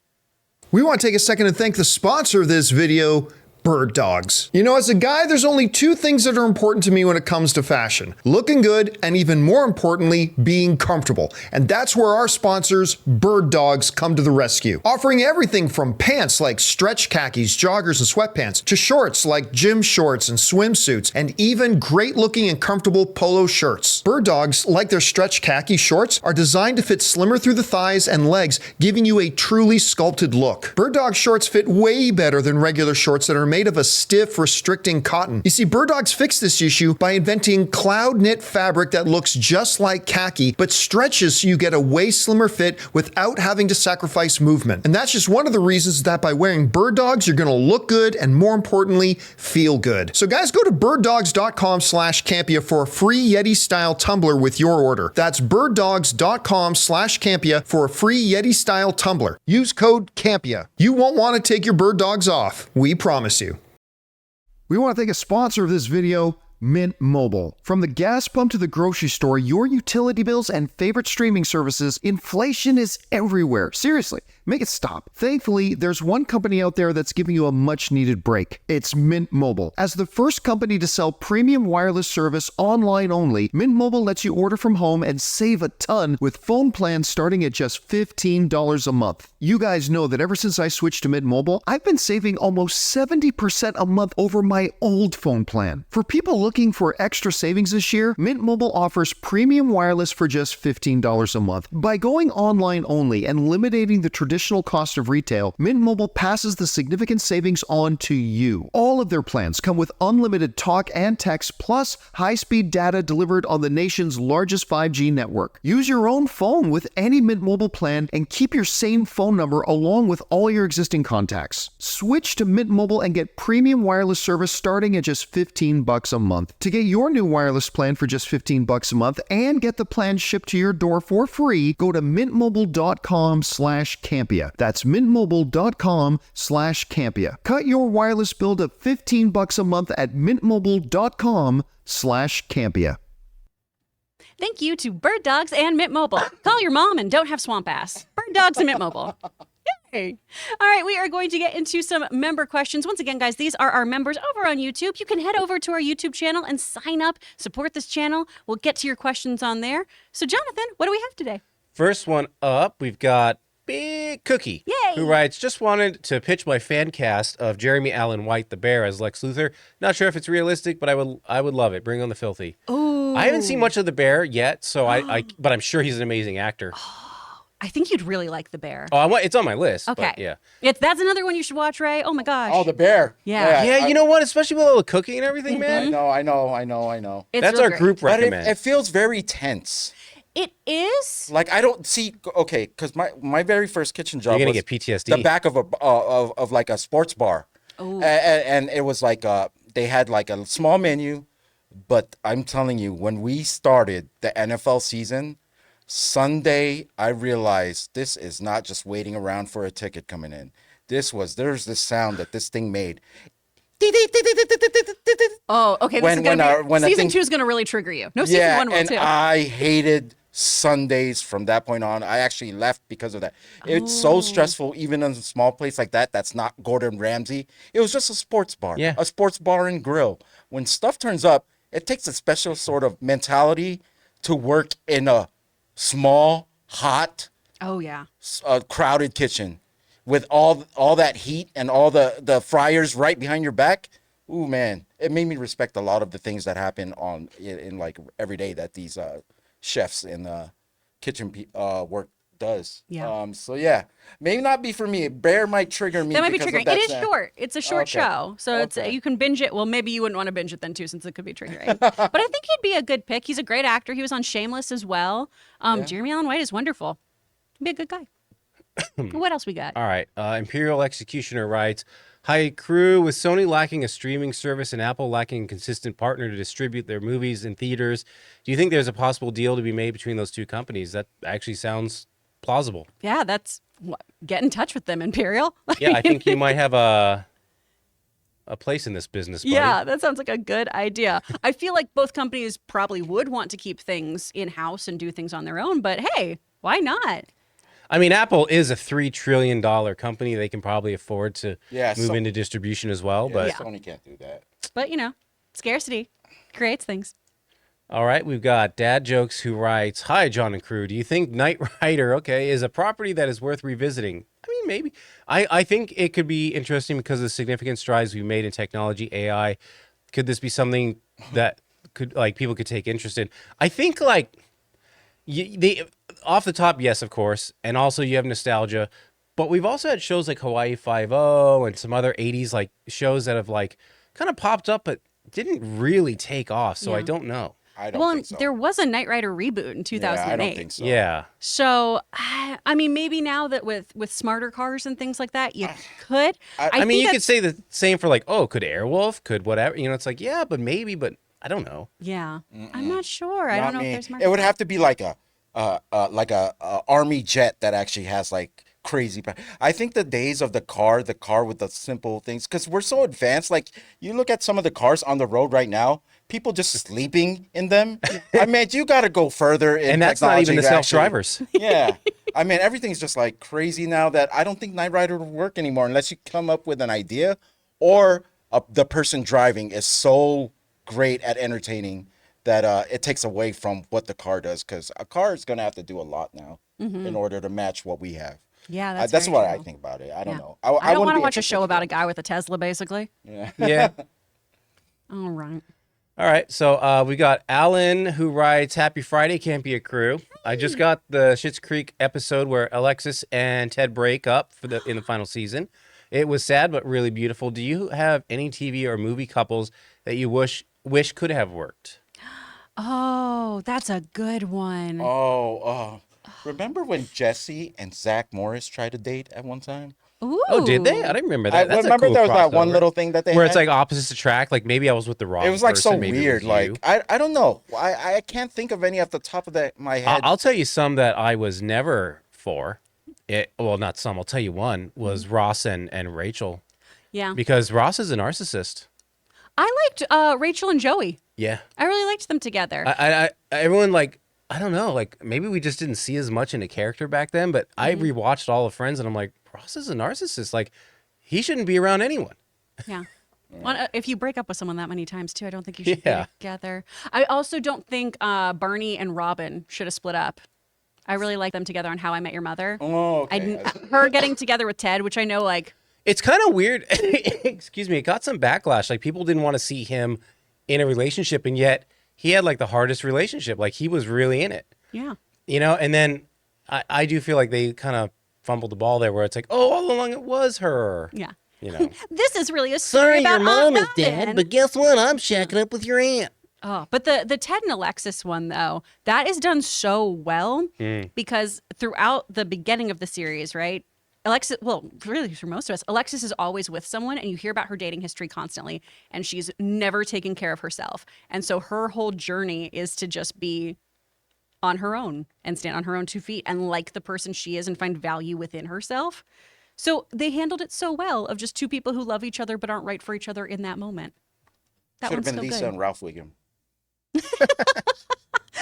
Speaker 4: We want to take a second to thank the sponsor of this video, Birddogs. You know, as a guy, there's only two things that are important to me when it comes to fashion: looking good, and even more importantly, being comfortable. And that's where our sponsors, Birddogs, come to the rescue. Offering everything from pants like stretch khakis, joggers, and sweatpants, to shorts like gym shorts and swimsuits, and even great looking and comfortable polo shirts. Birddogs, like their stretch khaki shorts, are designed to fit slimmer through the thighs and legs, giving you a truly sculpted look. Birddogs shorts fit way better than regular shorts that are made of a stiff, restricting cotton. You see, Birddogs fixed this issue by inventing cloud knit fabric that looks just like khaki, but stretches so you get a way slimmer fit without having to sacrifice movement. And that's just one of the reasons that by wearing Birddogs, you're gonna look good and, more importantly, feel good. So guys, go to birddogs.com/Campea for a free Yeti-style tumbler with your order. That's birddogs.com/Campea for a free Yeti-style tumbler. Use code Campea. You won't want to take your Birddogs off. We promise you. We want to thank a sponsor of this video, Mint Mobile. From the gas pump to the grocery store, your utility bills and favorite streaming services, inflation is everywhere. Seriously, make it stop. Thankfully, there's one company out there that's giving you a much-needed break. It's Mint Mobile. As the first company to sell premium wireless service online only, Mint Mobile lets you order from home and save a ton with phone plans starting at just $15 a month. You guys know that ever since I switched to Mint Mobile, I've been saving almost 70% a month over my old phone plan. For people looking for extra savings this year, Mint Mobile offers premium wireless for just $15 a month. By going online only and eliminating the traditional cost of retail, Mint Mobile passes the significant savings on to you. All of their plans come with unlimited talk and text plus high-speed data delivered on the nation's largest 5G network. Use your own phone with any Mint Mobile plan and keep your same phone number along with all your existing contacts. Switch to Mint Mobile and get premium wireless service starting at just $15 a month. To get your new wireless plan for just $15 a month and get the plan shipped to your door for free, go to mintmobile.com/Campea. That's mintmobile.com/Campea. Cut your wireless bill to $15 a month at mintmobile.com/Campea.
Speaker 1: Thank you to Birddogs and Mint Mobile. Call your mom and don't have swamp ass. Birddogs and Mint Mobile. Yay. All right, we are going to get into some member questions. Once again, guys, these are our members over on YouTube. You can head over to our YouTube channel and sign up, support this channel. We'll get to your questions on there. So, Jonathan, what do we have today?
Speaker 3: First one up, we've got Big Cookie,
Speaker 1: Yay.
Speaker 3: who writes, just wanted to pitch my fan cast of Jeremy Allen White, the Bear, as Lex Luthor. Not sure if it's realistic, but I would love it. Bring on the filthy.
Speaker 1: Ooh.
Speaker 3: I haven't seen much of the Bear yet, so but I'm sure he's an amazing actor.
Speaker 1: I think you'd really like The Bear.
Speaker 3: Oh, it's on my list.
Speaker 1: Okay.
Speaker 3: But yeah.
Speaker 1: That's another one you should watch, Ray. Oh my gosh.
Speaker 2: Oh, the bear.
Speaker 1: Yeah.
Speaker 3: Yeah, you know what? Especially with all the cooking and everything, man.
Speaker 2: I know.
Speaker 1: It's
Speaker 3: That's
Speaker 1: real
Speaker 3: our
Speaker 1: great.
Speaker 3: group
Speaker 2: But
Speaker 3: recommend.
Speaker 2: it feels very tense.
Speaker 1: It is.
Speaker 2: Like I don't see. Okay, because my very first kitchen job
Speaker 3: You're gonna
Speaker 2: was
Speaker 3: get PTSD.
Speaker 2: the back of a of like a sports bar, and it was like they had like a small menu, but I'm telling you, when we started the NFL season, Sunday, I realized this is not just waiting around for a ticket coming in. There's this sound that this thing made.
Speaker 1: Oh, okay. This
Speaker 2: When
Speaker 1: is gonna
Speaker 2: when
Speaker 1: be,
Speaker 2: a
Speaker 1: season
Speaker 2: thing-
Speaker 1: 2 is going to really trigger you. No, season 1 will
Speaker 2: and
Speaker 1: too.
Speaker 2: I hated Sundays from that point on. I actually left because of that. It's so stressful, even in a small place like that. That's not Gordon Ramsay. It was just a sports bar,
Speaker 3: Yeah.
Speaker 2: a sports bar and grill. When stuff turns up, it takes a special sort of mentality to work in a small, hot,
Speaker 1: Oh yeah.
Speaker 2: crowded kitchen with all that heat and all the fryers right behind your back. Ooh, man, it made me respect a lot of the things that happen in like every day that these chefs in kitchen work does.
Speaker 1: Yeah.
Speaker 2: So yeah, may not be for me. Bear might trigger me.
Speaker 1: That might be
Speaker 2: because of
Speaker 1: triggering.
Speaker 2: that
Speaker 1: It is
Speaker 2: sound.
Speaker 1: short. It's a short
Speaker 2: Okay.
Speaker 1: show, so it's
Speaker 2: Okay.
Speaker 1: you can binge it. Well, maybe you wouldn't want to binge it then too, since it could be triggering. But I think he'd be a good pick. He's a great actor. He was on Shameless as well. Jeremy Allen White is wonderful. He'd be a good guy. What else we got?
Speaker 3: All right. Imperial Executioner writes, "Hi, crew. With Sony lacking a streaming service and Apple lacking a consistent partner to distribute their movies in theaters, do you think there's a possible deal to be made between those two companies?" That actually sounds plausible.
Speaker 1: Yeah, get in touch with them, Imperial.
Speaker 3: Yeah, I think you might have a place in this business, buddy.
Speaker 1: Yeah, that sounds like a good idea. I feel like both companies probably would want to keep things in-house and do things on their own, but hey, why not?
Speaker 3: I mean, Apple is a $3 trillion company. They can probably afford to move into distribution as well.
Speaker 2: Yeah,
Speaker 3: But
Speaker 2: Sony can't do that.
Speaker 1: But, scarcity creates things.
Speaker 3: all right, we've got Dad Jokes who writes, "Hi, John and crew. Do you think Knight Rider, is a property that is worth revisiting?" I mean, maybe. I think it could be interesting because of the significant strides we've made in technology, AI. Could this be something that people could take interest in? I think they off the top, yes, of course, and also you have nostalgia, but we've also had shows like Hawaii Five-0 and some other '80s shows that have kind of popped up but didn't really take off. So I
Speaker 1: Yeah.
Speaker 3: don't know.
Speaker 2: I don't think so.
Speaker 1: There was a Knight Rider reboot in 2008.
Speaker 2: Yeah, I don't think so.
Speaker 3: Yeah.
Speaker 1: So, I mean, maybe now that with smarter cars and things like that, you could.
Speaker 3: I mean,
Speaker 1: think
Speaker 3: you could say the same for could Airwolf, could whatever. It's yeah, but maybe, but I don't know.
Speaker 1: Yeah, I'm not sure. I don't know
Speaker 2: Not me.
Speaker 1: if there's smart.
Speaker 2: It would have to be like a army jet that actually has crazy. I think the days of the car with the simple things, because we're so advanced. Like you look at some of the cars on the road right now, people just sleeping in them. I mean, you got to go further in
Speaker 3: And that's not even
Speaker 2: technology
Speaker 3: the
Speaker 2: to actually-
Speaker 3: self-drivers.
Speaker 2: Yeah. I mean, everything's just crazy now that I don't think Knight Rider will work anymore unless you come up with an idea or the person driving is so great at entertaining that it takes away from what the car does, because a car is going to have to do a lot now in order to match what we have.
Speaker 1: Yeah,
Speaker 2: That's
Speaker 1: very
Speaker 2: what I
Speaker 1: true.
Speaker 2: think about it. I don't
Speaker 1: Yeah.
Speaker 2: know.
Speaker 1: I don't
Speaker 2: wouldn't
Speaker 1: want to
Speaker 2: be
Speaker 1: watch a
Speaker 2: interested
Speaker 1: show
Speaker 2: in
Speaker 1: about
Speaker 2: it.
Speaker 1: a guy with a Tesla, basically.
Speaker 2: Yeah.
Speaker 3: Yeah.
Speaker 1: All right.
Speaker 3: All right, so we got Alan who writes, "Happy Friday, Campea crew. I just got the Schitt's Creek episode where Alexis and Ted break up in the final season. It was sad but really beautiful. Do you have any TV or movie couples that you wish could have worked?"
Speaker 1: Oh, that's a good one.
Speaker 2: Remember when Jesse and Zach Morris tried to date at one time?
Speaker 1: Ooh.
Speaker 3: Oh, did they? I didn't remember that.
Speaker 2: I
Speaker 3: That's
Speaker 2: remember
Speaker 3: a cool
Speaker 2: there was that one
Speaker 3: crossover.
Speaker 2: little thing that they
Speaker 3: where
Speaker 2: had.
Speaker 3: it's opposites attract. Maybe I was with the wrong
Speaker 2: It was so
Speaker 3: person, maybe it was
Speaker 2: weird.
Speaker 3: you.
Speaker 2: I don't know. I can't think of any off the top of my head.
Speaker 3: I'll tell you some that I was never for. Well, not some. I'll tell you one was Ross and Rachel,
Speaker 1: Yeah.
Speaker 3: because Ross is a narcissist.
Speaker 1: I liked Rachel and Joey.
Speaker 3: Yeah.
Speaker 1: I really liked them together.
Speaker 3: Everyone I don't know, maybe we just didn't see as much into character back then, but I rewatched all of Friends and I'm like, Ross is a narcissist. He shouldn't be around anyone.
Speaker 1: Yeah. Well, if you break up with someone that many times, too, I don't think you should
Speaker 3: Yeah.
Speaker 1: be together. I also don't think Barney and Robin should have split up. I really like them together on How I Met Your Mother.
Speaker 2: Oh, okay.
Speaker 1: Her getting together with Ted, which I know,
Speaker 3: It's kind of weird. Excuse me. It got some backlash. People didn't want to see him in a relationship, and yet he had the hardest relationship. He was really in it.
Speaker 1: yeah.
Speaker 3: And then I do feel like they kind of fumbled the ball there, where it's all along it was her.
Speaker 1: Yeah. This is really a story about Aunt Robin.
Speaker 3: guess what? I'm shacking up with your aunt.
Speaker 1: Oh, but the Ted and Alexis one, though, that is done so well because throughout the beginning of the series, right? Alexis, well, really for most of us, Alexis is always with someone and you hear about her dating history constantly and she's never taken care of herself. And so her whole journey is to just be on her own and stand on her own 2 feet and like the person she is and find value within herself. So they handled it so well of just two people who love each other but aren't right for each other in that moment. That
Speaker 2: Should have
Speaker 1: one's
Speaker 2: been
Speaker 1: still
Speaker 2: Lisa
Speaker 1: good.
Speaker 2: and Ralph Wiggum.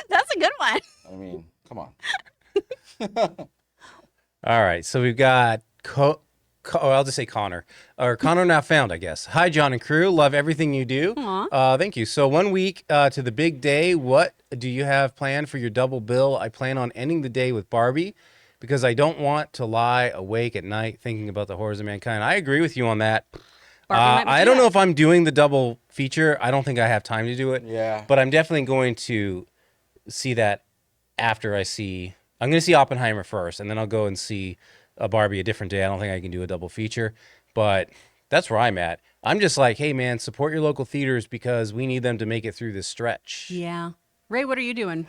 Speaker 1: That's a good one.
Speaker 2: I mean, Come on.
Speaker 3: All right, so we've got I'll just say Connor, or Connor Not Found, I guess. Hi, John and crew. Love everything you do. Thank you. So 1 week to the big day. What do you have planned for your double bill? I plan on ending the day with Barbie because I don't want to lie awake at night thinking about the horrors of mankind. I agree with you on that. I don't know if I'm doing the double feature. I don't think I have time to do it.
Speaker 2: Yeah.
Speaker 3: But I'm definitely going to see that after I'm going to see Oppenheimer first, and then I'll go and see Barbie a different day. I don't think I can do a double feature, but that's where I'm at. I'm just like, hey, man, support your local theaters because we need them to make it through this stretch.
Speaker 1: Yeah. Ray, what are you doing?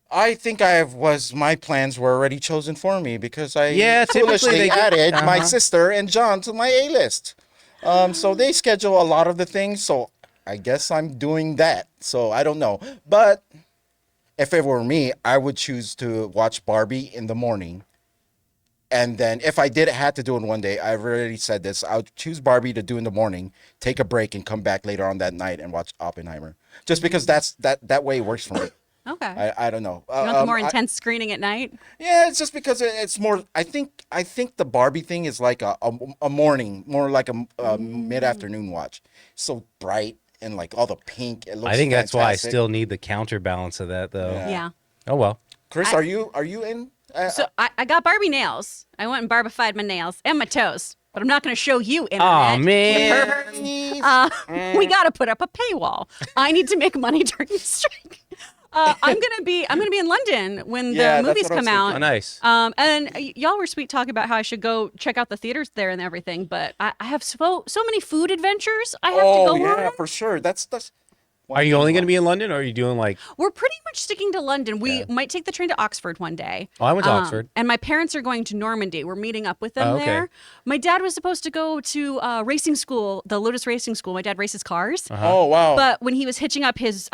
Speaker 2: I think my plans were already chosen for me because I
Speaker 3: typically
Speaker 2: foolishly added my sister and John to my A-list. So they schedule a lot of the things, so I guess I'm doing that. So I don't know. But if it were me, I would choose to watch Barbie in the morning. And then if I had to do it one day, I've already said this, I would choose Barbie to do in the morning, take a break, and come back later on that night and watch Oppenheimer. Just because that way it works for me.
Speaker 1: Okay.
Speaker 2: I don't know.
Speaker 1: You want the more intense screening at night?
Speaker 2: Yeah, it's just because it's more. I think the Barbie thing is like a morning, more like a mid-afternoon watch. So bright and like all the pink. It looks.
Speaker 3: I think that's why I
Speaker 2: fantastic.
Speaker 3: still need the counterbalance of that, though.
Speaker 1: Yeah.
Speaker 3: Oh well.
Speaker 2: Chris, are you in?
Speaker 1: So I got Barbie nails. I went and barbified my nails and my toes, but I'm not going to show you, internet.
Speaker 3: Oh man.
Speaker 1: We got to put up a paywall. I need to make money during the strike. I'm gonna be in London when the movies come out.
Speaker 3: Oh, nice.
Speaker 1: And y'all were sweet talking about how I should go check out the theaters there and everything. But I have so many food adventures I have to go on.
Speaker 2: For sure. That's.
Speaker 3: Are you only going to be in London, or are you doing like?
Speaker 1: We're pretty much sticking to London. We might take the train to Oxford one day.
Speaker 3: Oh, I went to Oxford.
Speaker 1: And my parents are going to Normandy. We're meeting up with them
Speaker 3: okay.
Speaker 1: there. My dad was supposed to go to racing school, the Lotus Racing School. My dad races cars.
Speaker 2: Oh, wow.
Speaker 1: But when he was hitching up his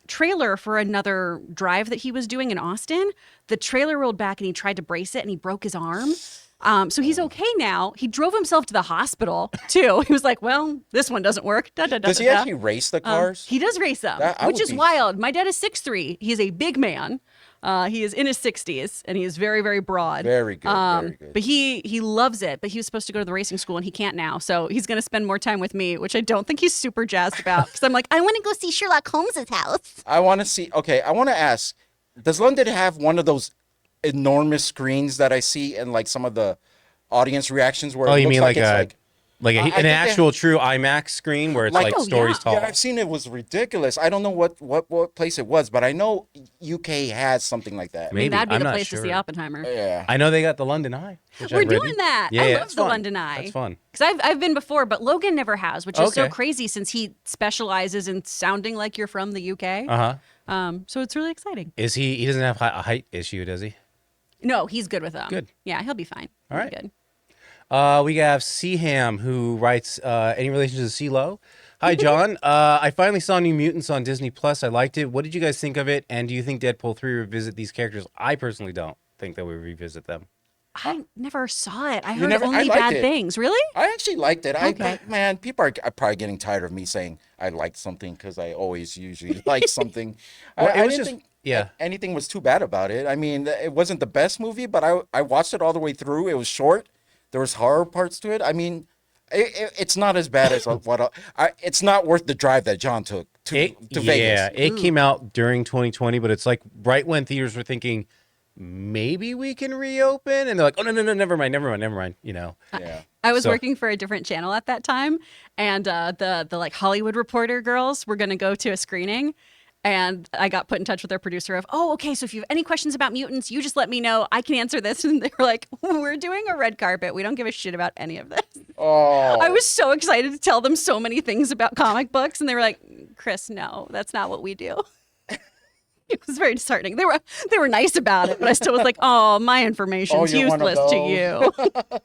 Speaker 1: trailer for another drive that he was doing in Austin, the trailer rolled back and he tried to brace it and he broke his arm. So he's okay now. He drove himself to the hospital, too. He was like, well, this one doesn't work.
Speaker 2: Does he actually race the cars?
Speaker 1: He does race them, which is wild. My dad is 6'3". He is a big man. He is in his 60s, and he is very, very broad.
Speaker 2: Very good, very good.
Speaker 1: But he loves it. But he was supposed to go to the racing school, and he can't now. So he's going to spend more time with me, which I don't think he's super jazzed about. Because I'm like, I want to go see Sherlock Holmes' house.
Speaker 2: I want to see. Okay, I want to ask, does London have one of those enormous screens that I see in like some of the audience reactions where
Speaker 3: you
Speaker 2: it looks
Speaker 3: mean
Speaker 2: like
Speaker 3: it's an actual true IMAX screen where it's like stories tall?
Speaker 2: Yeah, I've seen it was ridiculous. I don't know what place it was, but I know UK has something like that.
Speaker 3: Maybe.
Speaker 1: That'd be
Speaker 3: I'm
Speaker 1: the
Speaker 3: not
Speaker 1: place
Speaker 3: sure.
Speaker 1: to see Oppenheimer.
Speaker 2: Yeah.
Speaker 3: I know they got the London Eye.
Speaker 1: We're doing that.
Speaker 3: Yeah,
Speaker 1: I love
Speaker 3: it's
Speaker 1: the
Speaker 3: fun.
Speaker 1: London Eye.
Speaker 3: That's fun.
Speaker 1: Because I've been before, but Logan never has, which is so
Speaker 3: Okay.
Speaker 1: crazy since he specializes in sounding like you're from the UK. So it's really exciting.
Speaker 3: Is he doesn't have a height issue, does he?
Speaker 1: No, he's good with them.
Speaker 3: Good.
Speaker 1: Yeah, he'll be fine.
Speaker 3: All
Speaker 1: He'll be
Speaker 3: right.
Speaker 1: good.
Speaker 3: We have Seaham who writes, any relation to CeeLo? Hi, John. I finally saw New Mutants on Disney Plus. I liked it. What did you guys think of it? And do you think Deadpool 3 revisit these characters? I personally don't think that we revisit them.
Speaker 1: I never saw it. I heard
Speaker 2: I
Speaker 1: only
Speaker 2: liked
Speaker 1: bad
Speaker 2: it.
Speaker 1: things. Really?
Speaker 2: I actually liked it.
Speaker 1: Okay.
Speaker 2: Man, people are probably getting tired of me saying I liked something because I always usually like something.
Speaker 3: Well,
Speaker 2: I didn't think
Speaker 3: yeah.
Speaker 2: anything was too bad about it. I mean, it wasn't the best movie, but I watched it all the way through. It was short. There was horror parts to it. I mean, it's not as bad as it's not worth the drive that John took to Vegas.
Speaker 3: Yeah, it came out during 2020, but it's like right when theaters were thinking, maybe we can reopen, and they're like, oh no, never mind. You know.
Speaker 2: Yeah.
Speaker 1: I was working for a different channel at that time, and the like Hollywood Reporter girls were going to go to a screening, and I got put in touch with their producer of, oh, okay, so if you have any questions about mutants, you just let me know. I can answer this. And they were like, we're doing a red carpet. We don't give a shit about any of this.
Speaker 2: Oh.
Speaker 1: I was so excited to tell them so many things about comic books, and they were like, Chris, no, that's not what we do. It was very disheartening. They were nice about it, but I still was like, oh, my information's
Speaker 2: you're one of
Speaker 1: useless to
Speaker 2: those.
Speaker 1: you.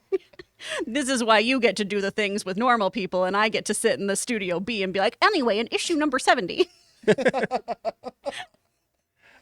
Speaker 1: This is why you get to do the things with normal people, and I get to sit in the studio B and be like, anyway, in issue number 70.
Speaker 3: All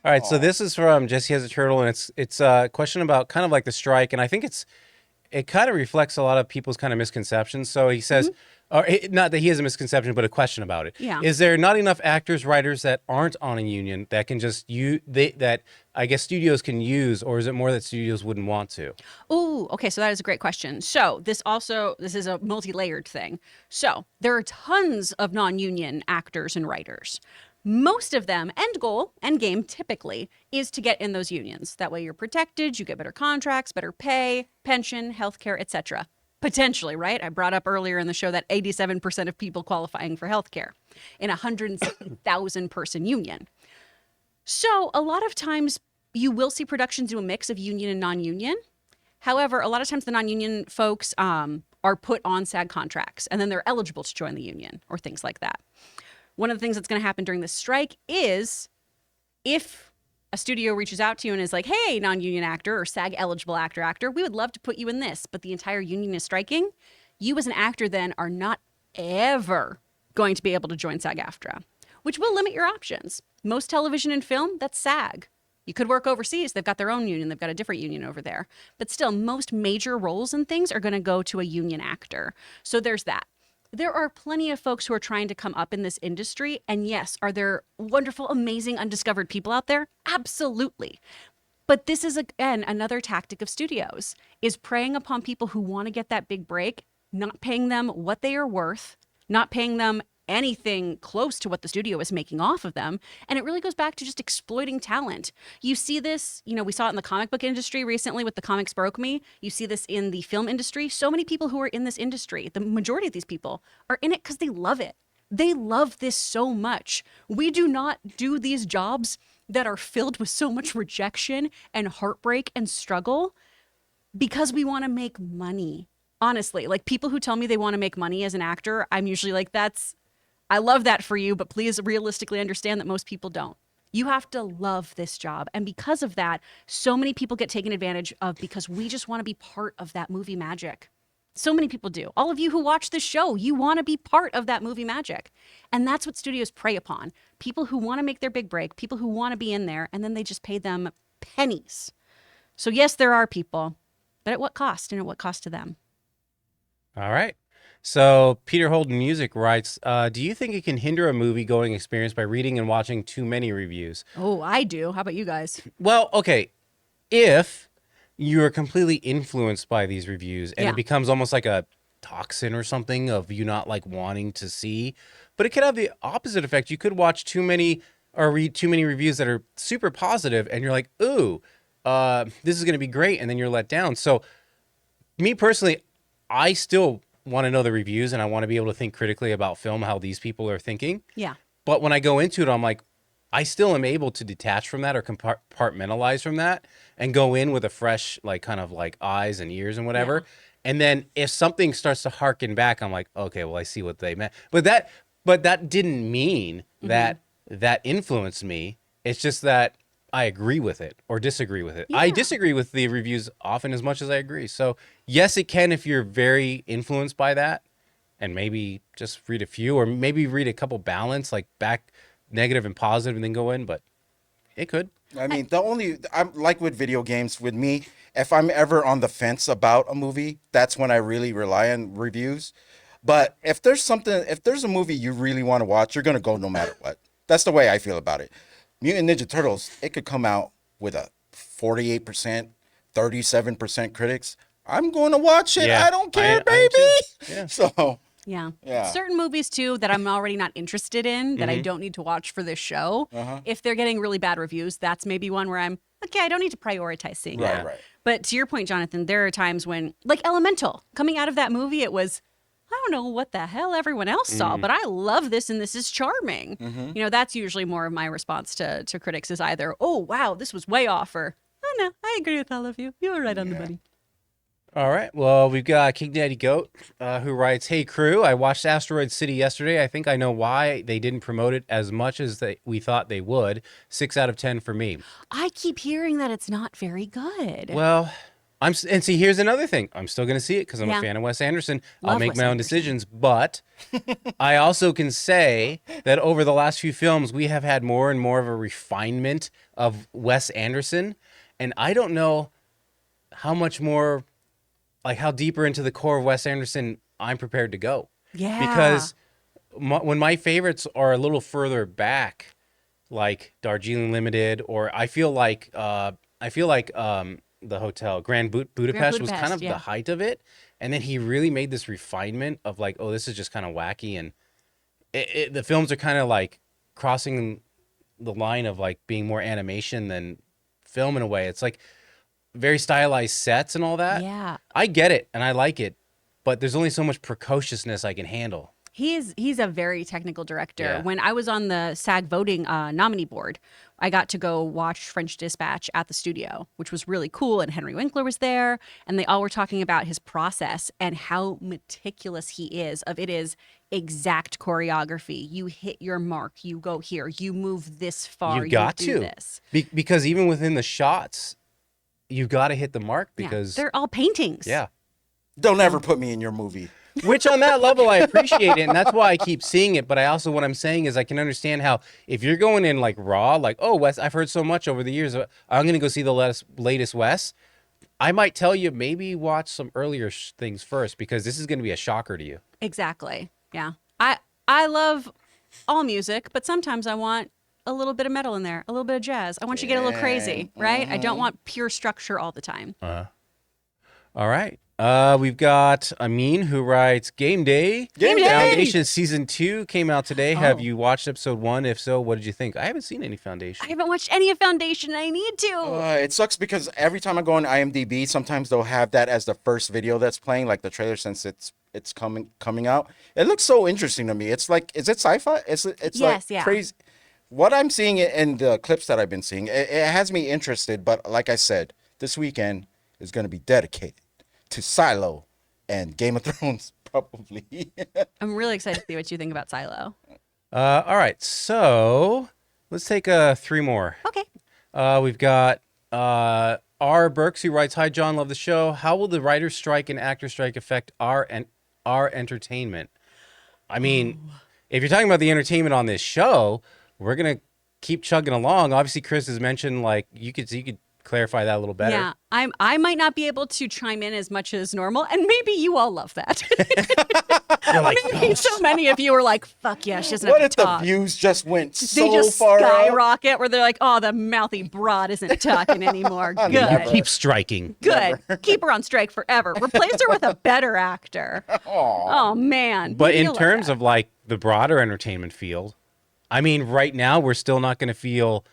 Speaker 3: right, so this is from Jesse Has a Turtle, and it's a question about kind of like the strike, and I think it kind of reflects a lot of people's kind of misconceptions. So he says, or not that he has a misconception, but a question about it.
Speaker 1: Yeah.
Speaker 3: Is there not enough actors, writers that aren't on a union that can just that I guess studios can use, or is it more that studios wouldn't want to?
Speaker 1: Ooh, okay, so that is a great question. So this is a multi-layered thing. So there are tons of non-union actors and writers. Most of them, end game typically, is to get in those unions. That way you're protected, you get better contracts, better pay, pension, healthcare, etc. Potentially, right? I brought up earlier in the show that 87% of people qualifying for healthcare in a 160,000 person union. So a lot of times you will see productions do a mix of union and non-union. However, a lot of times the non-union folks are put on SAG contracts and then they're eligible to join the union or things like that. One of the things that's going to happen during this strike is if a studio reaches out to you and is like, hey, non-union actor or SAG eligible actor, we would love to put you in this, but the entire union is striking. You as an actor then are not ever going to be able to join SAG-AFTRA, which will limit your options. Most television and film, that's SAG. You could work overseas. They've got their own union. They've got a different union over there. But still, most major roles and things are going to go to a union actor. So there's that. There are plenty of folks who are trying to come up in this industry. And yes, are there wonderful, amazing, undiscovered people out there? Absolutely. But this is, again, another tactic of studios, is preying upon people who want to get that big break, not paying them what they are worth, not paying them anything close to what the studio is making off of them. And it really goes back to just exploiting talent. You see this, we saw it in the comic book industry recently with The Comics Broke Me. You see this in the film industry. So many people who are in this industry, the majority of these people are in it because they love it. They love this so much. We do not do these jobs that are filled with so much rejection and heartbreak and struggle because we want to make money. Honestly, like people who tell me they want to make money as an actor, I'm usually like, I love that for you, but please realistically understand that most people don't. You have to love this job. And because of that, so many people get taken advantage of because we just want to be part of that movie magic. So many people do. All of you who watch this show, you want to be part of that movie magic. And that's what studios prey upon. People who want to make their big break, people who want to be in there, and then they just pay them pennies. So yes, there are people, but at what cost and at what cost to them?
Speaker 3: All right. So Peter Holden Music writes, do you think it can hinder a movie-going experience by reading and watching too many reviews?
Speaker 1: Oh, I do. How about you guys?
Speaker 3: Well, okay. If you're completely influenced by these reviews and
Speaker 1: Yeah.
Speaker 3: it becomes almost like a toxin or something of you not like wanting to see, but it could have the opposite effect. You could watch too many or read too many reviews that are super positive and you're like, ooh, this is going to be great. And then you're let down. So me personally, I still want to know the reviews and I want to be able to think critically about film, how these people are thinking.
Speaker 1: Yeah.
Speaker 3: But when I go into it, I'm like, I still am able to detach from that or compartmentalize from that and go in with a fresh, like kind of like eyes and ears and whatever.
Speaker 1: Yeah.
Speaker 3: And then if something starts to harken back, I'm like, okay, well, I see what they meant. But that didn't mean that influenced me. It's just that I agree with it or disagree with it.
Speaker 1: Yeah.
Speaker 3: I disagree with the reviews often as much as I agree. So yes, it can if you're very influenced by that and maybe just read a few or maybe read a couple balance, like back negative and positive and then go in, but it could.
Speaker 2: I mean, I'm like with video games with me, if I'm ever on the fence about a movie, that's when I really rely on reviews. But if there's a movie you really want to watch, you're going to go no matter what. That's the way I feel about it. Mutant Ninja Turtles, it could come out with a 48%, 37% critics. I'm going to watch it.
Speaker 3: Yeah,
Speaker 2: I don't care,
Speaker 3: I
Speaker 2: baby.
Speaker 3: Yeah.
Speaker 2: So,
Speaker 1: Yeah.
Speaker 2: Yeah.
Speaker 1: Certain movies too that I'm already not interested in, that I don't need to watch for this show. If they're getting really bad reviews, that's maybe one where I'm okay, I don't need to prioritize seeing that.
Speaker 2: right.
Speaker 1: But to your point, Jonathan, there are times when, like Elemental, coming out of that movie, it was, I don't know what the hell everyone else saw, but I love this and this is charming. That's usually more of my response to critics is either, oh, wow, this was way off, or, oh, no, I agree with all of you. You were right on the money.
Speaker 3: All right. Well, we've got King Daddy Goat who writes, hey, crew, I watched Asteroid City yesterday. I think I know why they didn't promote it as much as we thought they would. 6 out of 10 for me.
Speaker 1: I keep hearing that it's not very good.
Speaker 3: Well, and see, here's another thing. I'm still going to see it because I'm a fan of Wes Anderson. I'll
Speaker 1: Love
Speaker 3: make
Speaker 1: Wes
Speaker 3: my own
Speaker 1: Anderson.
Speaker 3: decisions. But I also can say that over the last few films, we have had more and more of a refinement of Wes Anderson. And I don't know how much more, like how deeper into the core of Wes Anderson I'm prepared to go.
Speaker 1: Yeah.
Speaker 3: Because when my favorites are a little further back, like Darjeeling Limited, or I feel like the hotel Grand Budapest was kind of
Speaker 1: yeah.
Speaker 3: the height of it, and then he really made this refinement of like, oh, this is just kind of wacky, and the films are kind of like crossing the line of like being more animation than film in a way. It's like very stylized sets and all that.
Speaker 1: Yeah.
Speaker 3: I get it and I like it, but there's only so much precociousness I can handle.
Speaker 1: He's a very technical director.
Speaker 3: Yeah.
Speaker 1: When I was on the SAG voting nominee board, I got to go watch French Dispatch at the studio, which was really cool. And Henry Winkler was there, and they all were talking about his process and how meticulous he is. It is exact choreography. You hit your mark, you go here, you move this far,
Speaker 3: You've got
Speaker 1: you do
Speaker 3: to
Speaker 1: this.
Speaker 3: Because even within the shots, you've got to hit the mark because
Speaker 1: they're all paintings.
Speaker 3: yeah.
Speaker 2: Don't ever put me in your movie.
Speaker 3: Which on that level, I appreciate it. And that's why I keep seeing it. But I also, what I'm saying is I can understand how if you're going in like raw, like, oh, Wes, I've heard so much over the years. I'm going to go see the latest Wes. I might tell you maybe watch some earlier things first because this is going to be a shocker to you.
Speaker 1: Exactly. Yeah. I love all music, but sometimes I want a little bit of metal in there, a little bit of jazz. I want you to get a little crazy, right? I don't want pure structure all the time.
Speaker 3: All right. We've got Amin who writes Game Day.
Speaker 2: Game Day!
Speaker 3: Foundation Season 2 came out today.
Speaker 1: Oh.
Speaker 3: Have you watched episode 1? If so, what did you think? I haven't seen any Foundation.
Speaker 1: I haven't watched any of Foundation. I need to.
Speaker 2: It sucks because every time I go on IMDb, sometimes they'll have that as the first video that's playing, like the trailer since it's coming out. It looks so interesting to me. It's like, is it sci-fi? It's
Speaker 1: Yes,
Speaker 2: like
Speaker 1: yeah.
Speaker 2: crazy. What I'm seeing in the clips that I've been seeing, it has me interested. But like I said, this weekend is going to be dedicated to Silo and Game of Thrones, probably.
Speaker 1: I'm really excited to see what you think about Silo.
Speaker 3: All right. So let's take 3 more.
Speaker 1: Okay.
Speaker 3: We've got R. Burks who writes, Hi, John. Love the show. How will the writer's strike and actor strike affect our entertainment? I mean, if you're talking about the entertainment on this show, we're going to keep chugging along. Obviously, Chris has mentioned, like, you could clarify that a little better.
Speaker 1: Yeah, I might not be able to chime in as much as normal, and maybe you all love that.
Speaker 3: You're like,
Speaker 1: Maybe so many of you are like, "Fuck yeah, she doesn't
Speaker 2: What
Speaker 1: have
Speaker 2: if
Speaker 1: to talk."
Speaker 2: the views just went
Speaker 1: They
Speaker 2: so
Speaker 1: just
Speaker 2: far up?
Speaker 1: skyrocket, where they're like, "Oh, the mouthy broad isn't talking anymore." Good,
Speaker 3: keep striking.
Speaker 1: good. Keep her on strike forever. Replace her with a better actor. Oh man.
Speaker 3: But
Speaker 1: Maybe
Speaker 3: in
Speaker 1: you'll love
Speaker 3: terms
Speaker 1: that.
Speaker 3: of like the broader entertainment field, I mean, right now we're still not going to feel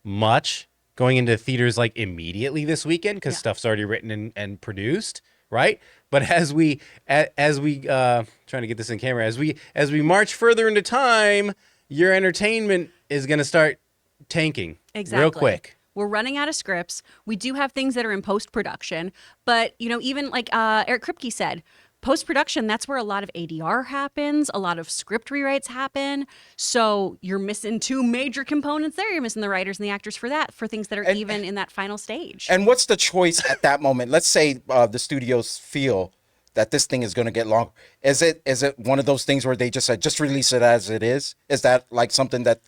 Speaker 3: much going into theaters like immediately this weekend because stuff's already written and produced, right? But as we trying to get this in camera, as we march further into time, your entertainment is going to start tanking
Speaker 1: Exactly.
Speaker 3: real quick.
Speaker 1: We're running out of scripts. We do have things that are in post-production, but even like Eric Kripke said, post-production, that's where a lot of ADR happens, a lot of script rewrites happen. So you're missing 2 major components there. You're missing the writers and the actors for things that are even in that final stage.
Speaker 2: And what's the choice at that moment? Let's say the studios feel that this thing is going to get long. Is it one of those things where they just said, just release it as it is? Is that like something that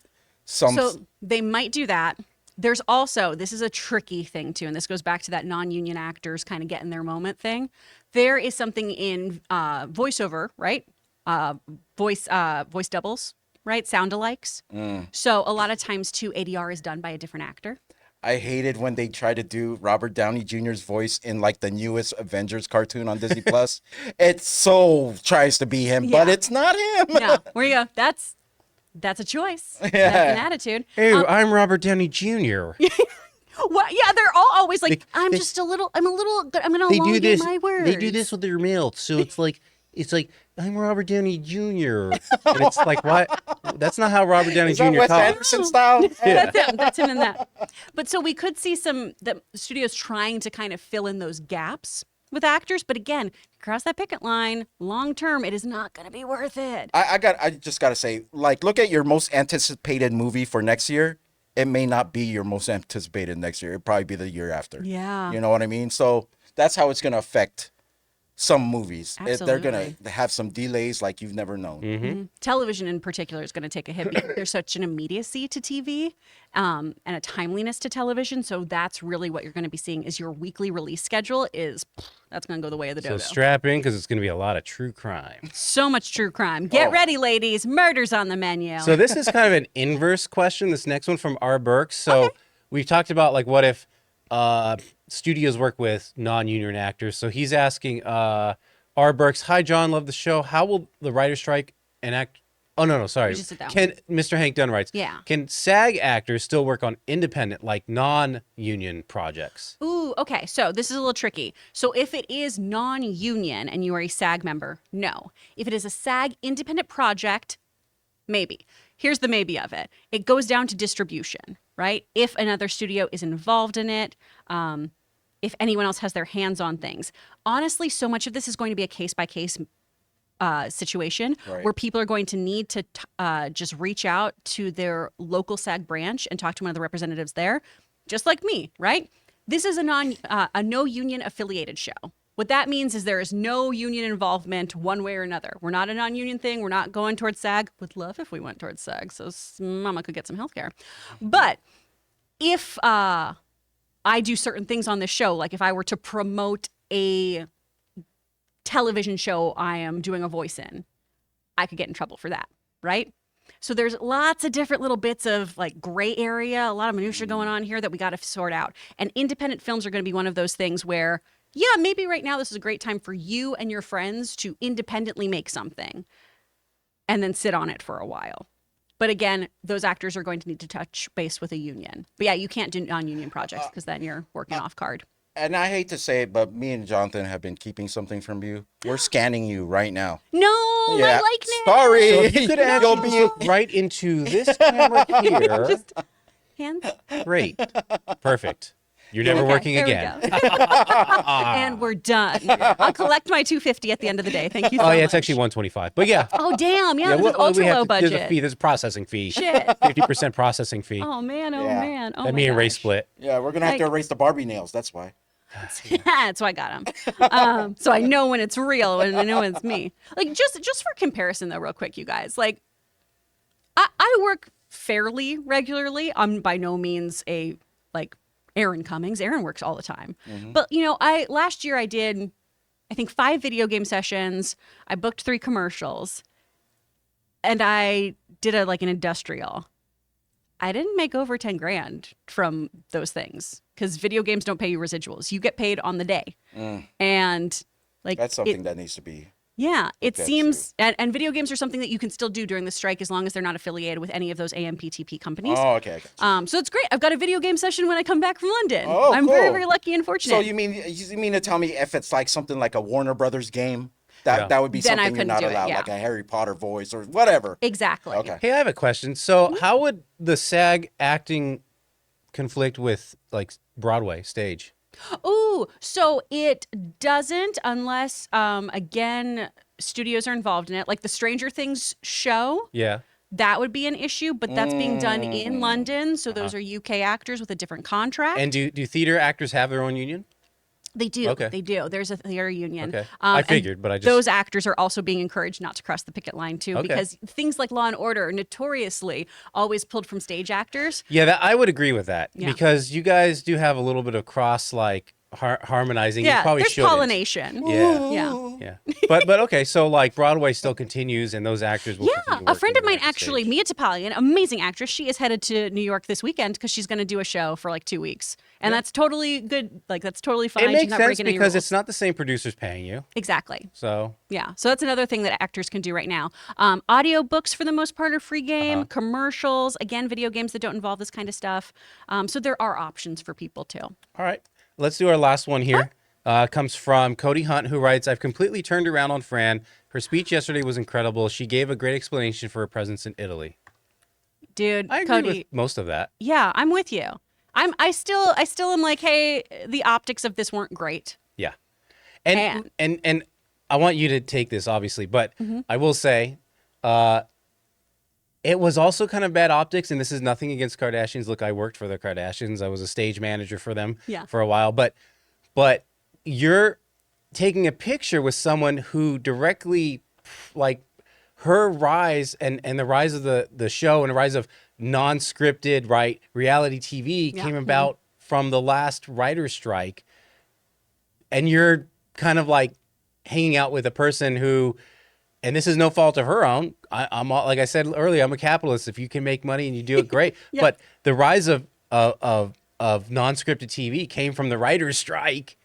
Speaker 1: So they might do that. There's also, this is a tricky thing too, and this goes back to that non-union actors kind of getting their moment thing. There is something in voiceover, right? Voice doubles, right? Sound-alikes. So a lot of times too, ADR is done by a different actor.
Speaker 2: I hated when they try to do Robert Downey Jr.'s voice in like the newest Avengers cartoon on Disney Plus. It so tries to be him, but
Speaker 1: Yeah.
Speaker 2: it's not him.
Speaker 1: No, where you go? That's a choice. That's an attitude.
Speaker 3: Hey, I'm Robert Downey Jr.
Speaker 1: Well, yeah, they're all always like, I'm going to elongate my words.
Speaker 3: They do this with their mouth, so it's like I'm Robert Downey Jr. And it's like, what? That's not how Robert Downey
Speaker 2: Is that
Speaker 3: Jr.
Speaker 2: Wes
Speaker 3: talks.
Speaker 2: Anderson style?
Speaker 1: That's him in that. But so we could see the studios trying to kind of fill in those gaps with actors. But again, cross that picket line, long term, it is not going to be worth it.
Speaker 2: I just got to say, like, look at your most anticipated movie for next year. It may not be your most anticipated next year. It'll probably be the year after.
Speaker 1: Yeah.
Speaker 2: You know what I mean? So that's how it's going to affect some movies. They're gonna
Speaker 1: Absolutely.
Speaker 2: have some delays like you've never known.
Speaker 1: Mm-hmm. Television in particular is going to take a hit because there's such an immediacy to TV and a timeliness to television. So that's really what you're going to be seeing is your weekly release schedule that's going to go the way of the
Speaker 3: So
Speaker 1: dodo.
Speaker 3: strap in because it's going to be a lot of true crime.
Speaker 1: So much true crime. Get ready, ladies. Murder's on the menu.
Speaker 3: So this is kind of an inverse question. This next one from R. Burks. So we've talked about like what if studios work with non-union actors. So he's asking R. Burks, hi John, love the show. How will the writer's strike enact? Oh no, sorry.
Speaker 1: You just did that
Speaker 3: Can Mr. Hank Dunn writes?
Speaker 1: Yeah.
Speaker 3: Can SAG actors still work on independent, like non-union projects?
Speaker 1: Ooh, okay. So this is a little tricky. So if it is non-union and you are a SAG member, no. If it is a SAG independent project, maybe. Here's the maybe of it. It goes down to distribution, right? If another studio is involved in it, if anyone else has their hands on things. Honestly, so much of this is going to be a case-by-case situation
Speaker 2: Right.
Speaker 1: where people are going to need to just reach out to their local SAG branch and talk to one of the representatives there, just like me, right? This is a no union affiliated show. What that means is there is no union involvement one way or another. We're not a non-union thing. We're not going towards SAG. Would love if we went towards SAG so Mama could get some health care. But if I do certain things on this show, like if I were to promote a television show I am doing a voice in, I could get in trouble for that, right? So there's lots of different little bits of like gray area, a lot of minutia going on here that we got to sort out. And independent films are going to be one of those things where, yeah, maybe right now this is a great time for you and your friends to independently make something and then sit on it for a while. But again, those actors are going to need to touch base with a union. But yeah, you can't do non-union projects because then you're working off card.
Speaker 2: And I hate to say it, but me and Jonathan have been keeping something from you. We're scanning you right now.
Speaker 1: No, my likeness.
Speaker 2: Sorry.
Speaker 3: So if you could
Speaker 2: You'll
Speaker 3: actually
Speaker 2: be
Speaker 3: look right into this camera here.
Speaker 1: Just hands.
Speaker 3: Great. Perfect. You're never
Speaker 1: Okay,
Speaker 3: working
Speaker 1: there we
Speaker 3: again.
Speaker 1: go. And we're done. I'll collect my $250 at the end of the day. Thank you so
Speaker 3: Oh,
Speaker 1: much.
Speaker 3: yeah, it's actually 125. But yeah.
Speaker 1: Oh, damn. Yeah, this is
Speaker 3: we
Speaker 1: ultra
Speaker 3: have
Speaker 1: low
Speaker 3: to-
Speaker 1: budget.
Speaker 3: There's a fee. There's a processing fee.
Speaker 1: Shit.
Speaker 3: 50% processing fee.
Speaker 1: Oh, man. Oh,
Speaker 2: Yeah.
Speaker 1: man. Oh,
Speaker 3: That
Speaker 1: my
Speaker 3: me and Ray
Speaker 1: gosh.
Speaker 3: split.
Speaker 2: Yeah, we're gonna have to erase the Barbie nails. That's why.
Speaker 1: That's why I got them. So I know when it's real and I know when it's me. Like, just for comparison, though, real quick, you guys. Like, I work fairly regularly. I'm by no means a, like, Aaron Cummings. Aaron works all the time. But, you know, last year I did, I think, 5 video game sessions. I booked 3 commercials. And I did an industrial. I didn't make over 10 grand from those things because video games don't pay you residuals. You get paid on the day. And like,
Speaker 2: That's something that needs to be.
Speaker 1: yeah, it
Speaker 2: Okay,
Speaker 1: seems, and video games are something that you can still do during the strike as long as they're not affiliated with any of those AMPTP companies.
Speaker 2: Oh, okay. I got you.
Speaker 1: So it's great. I've got a video game session when I come back from London.
Speaker 2: Oh,
Speaker 1: I'm very,
Speaker 2: cool.
Speaker 1: very lucky and fortunate.
Speaker 2: So you mean to tell me if it's like something like a Warner Brothers game, that would be
Speaker 1: Then I
Speaker 2: something you're
Speaker 1: couldn't
Speaker 2: not
Speaker 1: do it,
Speaker 2: allowed,
Speaker 1: yeah.
Speaker 2: like a Harry Potter voice or whatever.
Speaker 1: Exactly.
Speaker 2: Okay.
Speaker 3: Hey, I have a question. So how would the SAG acting conflict with like Broadway stage?
Speaker 1: Ooh, so it doesn't unless, again, studios are involved in it. Like the Stranger Things show,
Speaker 3: Yeah.
Speaker 1: that would be an issue, but that's being done in London. So those are UK actors with a different contract.
Speaker 3: And do theater actors have their own union?
Speaker 1: They do.
Speaker 3: Okay.
Speaker 1: They do. There's a theater union.
Speaker 3: Okay.
Speaker 1: I
Speaker 3: I figured, but I just-
Speaker 1: those actors are also being encouraged not to cross the picket line too,
Speaker 3: Okay.
Speaker 1: because things like Law and Order are notoriously always pulled from stage actors.
Speaker 3: Yeah, I would agree with that
Speaker 1: Yeah.
Speaker 3: because you guys do have a little bit of cross harmonizing.
Speaker 1: Yeah,
Speaker 3: you probably
Speaker 1: there's
Speaker 3: shouldn't.
Speaker 1: pollination.
Speaker 3: Yeah.
Speaker 1: Yeah.
Speaker 3: Yeah. But okay, so like Broadway still continues and those actors will
Speaker 1: Yeah,
Speaker 3: continue
Speaker 1: a friend of
Speaker 3: working
Speaker 1: mine
Speaker 3: on
Speaker 1: actually,
Speaker 3: stage.
Speaker 1: Mia Topalian, amazing actress. She is headed to New York this weekend because she's going to do a show for like 2 weeks, and that's totally good. Like that's totally fine.
Speaker 3: It
Speaker 1: She's
Speaker 3: makes
Speaker 1: not
Speaker 3: sense
Speaker 1: breaking any
Speaker 3: because
Speaker 1: rules.
Speaker 3: it's not the same producers paying you.
Speaker 1: Exactly.
Speaker 3: So
Speaker 1: Yeah. So that's another thing that actors can do right now. Audio books, for the most part, are free game. Commercials, again, video games that don't involve this kind of stuff. So there are options for people too.
Speaker 3: all right, let's do our last one here. Comes from Cody Hunt, who writes, I've completely turned around on Fran. Her speech yesterday was incredible. She gave a great explanation for her presence in Italy.
Speaker 1: Dude,
Speaker 3: I agree
Speaker 1: Cody,
Speaker 3: with most of that.
Speaker 1: yeah, I'm with you. I still am like, hey, the optics of this weren't great.
Speaker 3: Yeah. And I want you to take this, obviously, but I will say it was also kind of bad optics, and this is nothing against Kardashians. Look, I worked for the Kardashians. I was a stage manager for them
Speaker 1: Yeah.
Speaker 3: for a while. But your taking a picture with someone who directly, like, her rise and the rise of the show and the rise of non-scripted, right, reality TV came about from the last writer's strike. And you're kind of like hanging out with a person who, and this is no fault of her own. I'm like I said earlier, I'm a capitalist. If you can make money and you do it, great. But the rise of non-scripted TV came from the writer's strike.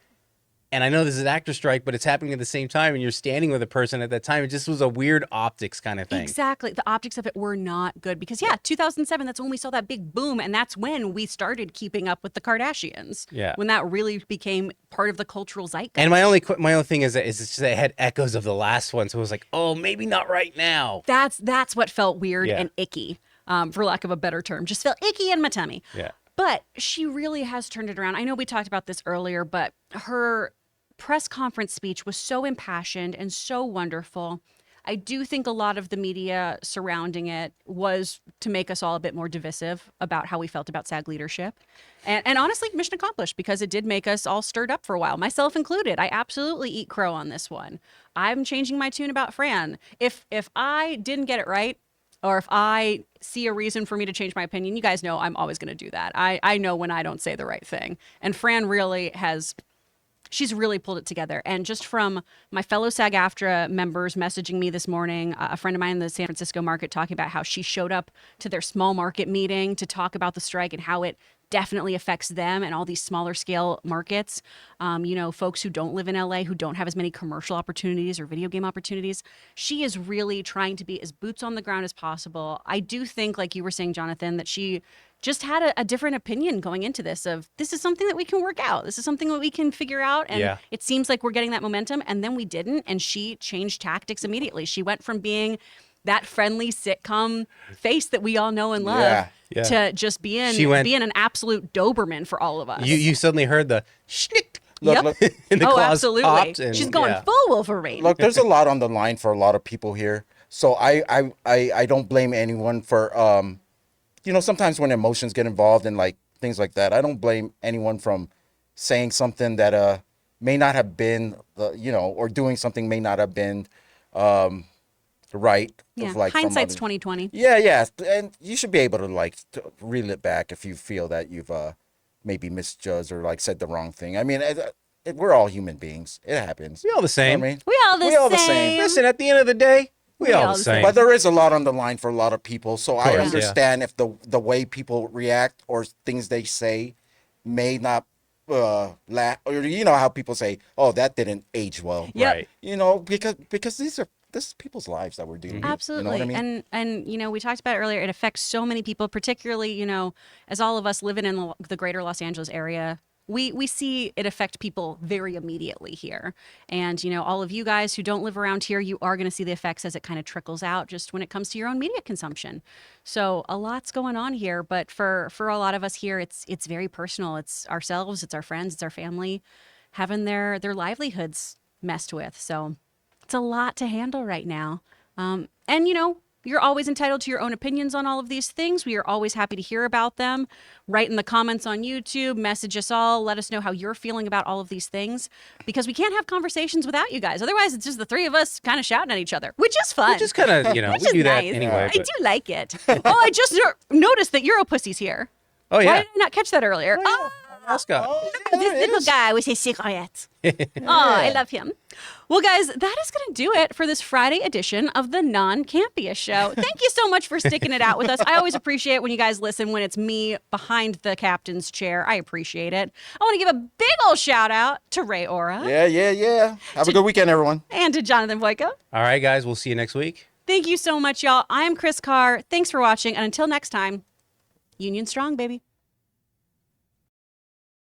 Speaker 3: And I know this is an actor strike, but it's happening at the same time, and you're standing with a person at that time. It just was a weird optics kind of thing.
Speaker 1: Exactly. The optics of it were not good because, 2007, that's when we saw that big boom, and that's when we started keeping up with the Kardashians.
Speaker 3: Yeah.
Speaker 1: When that really became part of the cultural zeitgeist.
Speaker 3: And my only thing is that it's just that it had echoes of the last one, so it was like, oh, maybe not right now.
Speaker 1: That's what felt weird and icky, for lack of a better term. Just felt icky in my tummy.
Speaker 3: Yeah.
Speaker 1: But she really has turned it around. I know we talked about this earlier, but her press conference speech was so impassioned and so wonderful. I do think a lot of the media surrounding it was to make us all a bit more divisive about how we felt about SAG leadership. And honestly, mission accomplished, because it did make us all stirred up for a while, myself included. I absolutely eat crow on this one. I'm changing my tune about Fran. If I didn't get it right, or if I see a reason for me to change my opinion, you guys know I'm always going to do that. I know when I don't say the right thing. And Fran really has... She's really pulled it together. And just from my fellow SAG-AFTRA members messaging me this morning, a friend of mine in the San Francisco market talking about how she showed up to their small market meeting to talk about the strike and how it definitely affects them and all these smaller scale markets. Folks who don't live in LA, who don't have as many commercial opportunities or video game opportunities. She is really trying to be as boots on the ground as possible. I do think, like you were saying, Jonathan, that she just had a different opinion going into this of, this is something that we can work out. This is something that we can figure out. And it seems like we're getting that momentum. And then we didn't. And she changed tactics immediately. She went from being that friendly sitcom face that we all know and love to just being an absolute Doberman for all of us.
Speaker 3: You suddenly heard the schnick.
Speaker 2: Look,
Speaker 3: in the claws
Speaker 1: absolutely.
Speaker 3: popped and,
Speaker 1: she's going full Wolverine.
Speaker 2: Look, there's a lot on the line for a lot of people here. So I don't blame anyone for, sometimes when emotions get involved and like things like that, I don't blame anyone from saying something that may not have been, or doing something may not have been right.
Speaker 1: Yeah,
Speaker 2: like
Speaker 1: hindsight's 20/20.
Speaker 2: Yeah, and you should be able to reel it back if you feel that you've maybe misjudged or said the wrong thing. I mean, we're all human beings. It happens.
Speaker 3: We all the same.
Speaker 2: You know what I mean?
Speaker 1: We all the same.
Speaker 3: Listen, at the end of the day, we all the same.
Speaker 2: But there is a lot on the line for a lot of people, so I
Speaker 3: course,
Speaker 2: understand if the way people react or things they say may not or how people say, oh, that didn't age well.
Speaker 1: Yep.
Speaker 3: Right.
Speaker 2: Because this is people's lives that we're dealing with.
Speaker 1: Absolutely.
Speaker 2: You know what I mean?
Speaker 1: And we talked about it earlier, it affects so many people, particularly, as all of us living in the greater Los Angeles area. We see it affect people very immediately here. And, all of you guys who don't live around here, you are going to see the effects as it kind of trickles out just when it comes to your own media consumption. So a lot's going on here. But for a lot of us here, it's very personal. It's ourselves, it's our friends, it's our family having their livelihoods messed with. So it's a lot to handle right now. And, you're always entitled to your own opinions on all of these things. We are always happy to hear about them. Write in the comments on YouTube, message us all, let us know how you're feeling about all of these things, because we can't have conversations without you guys. Otherwise, it's just the three of us kind of shouting at each other, which is fun.
Speaker 3: Which is kind of, we do that
Speaker 1: nice.
Speaker 3: anyway.
Speaker 1: I do like it. I just noticed that Europussy's here.
Speaker 3: Oh, yeah.
Speaker 1: Why did I not catch that earlier?
Speaker 3: Mascot.
Speaker 1: This little guy with his cigarette. I love him. Well, guys, that is going to do it for this Friday edition of the John Campea Show. Thank you so much for sticking it out with us. I always appreciate when you guys listen when it's me behind the captain's chair. I appreciate it. I want to give a big old shout out to Ray Ora.
Speaker 2: Yeah. Have a good weekend, everyone.
Speaker 1: And to Jonathan Boyko.
Speaker 3: All right, guys. We'll see you next week.
Speaker 1: Thank you so much, y'all. I'm Chris Carr. Thanks for watching. And until next time, Union Strong, baby.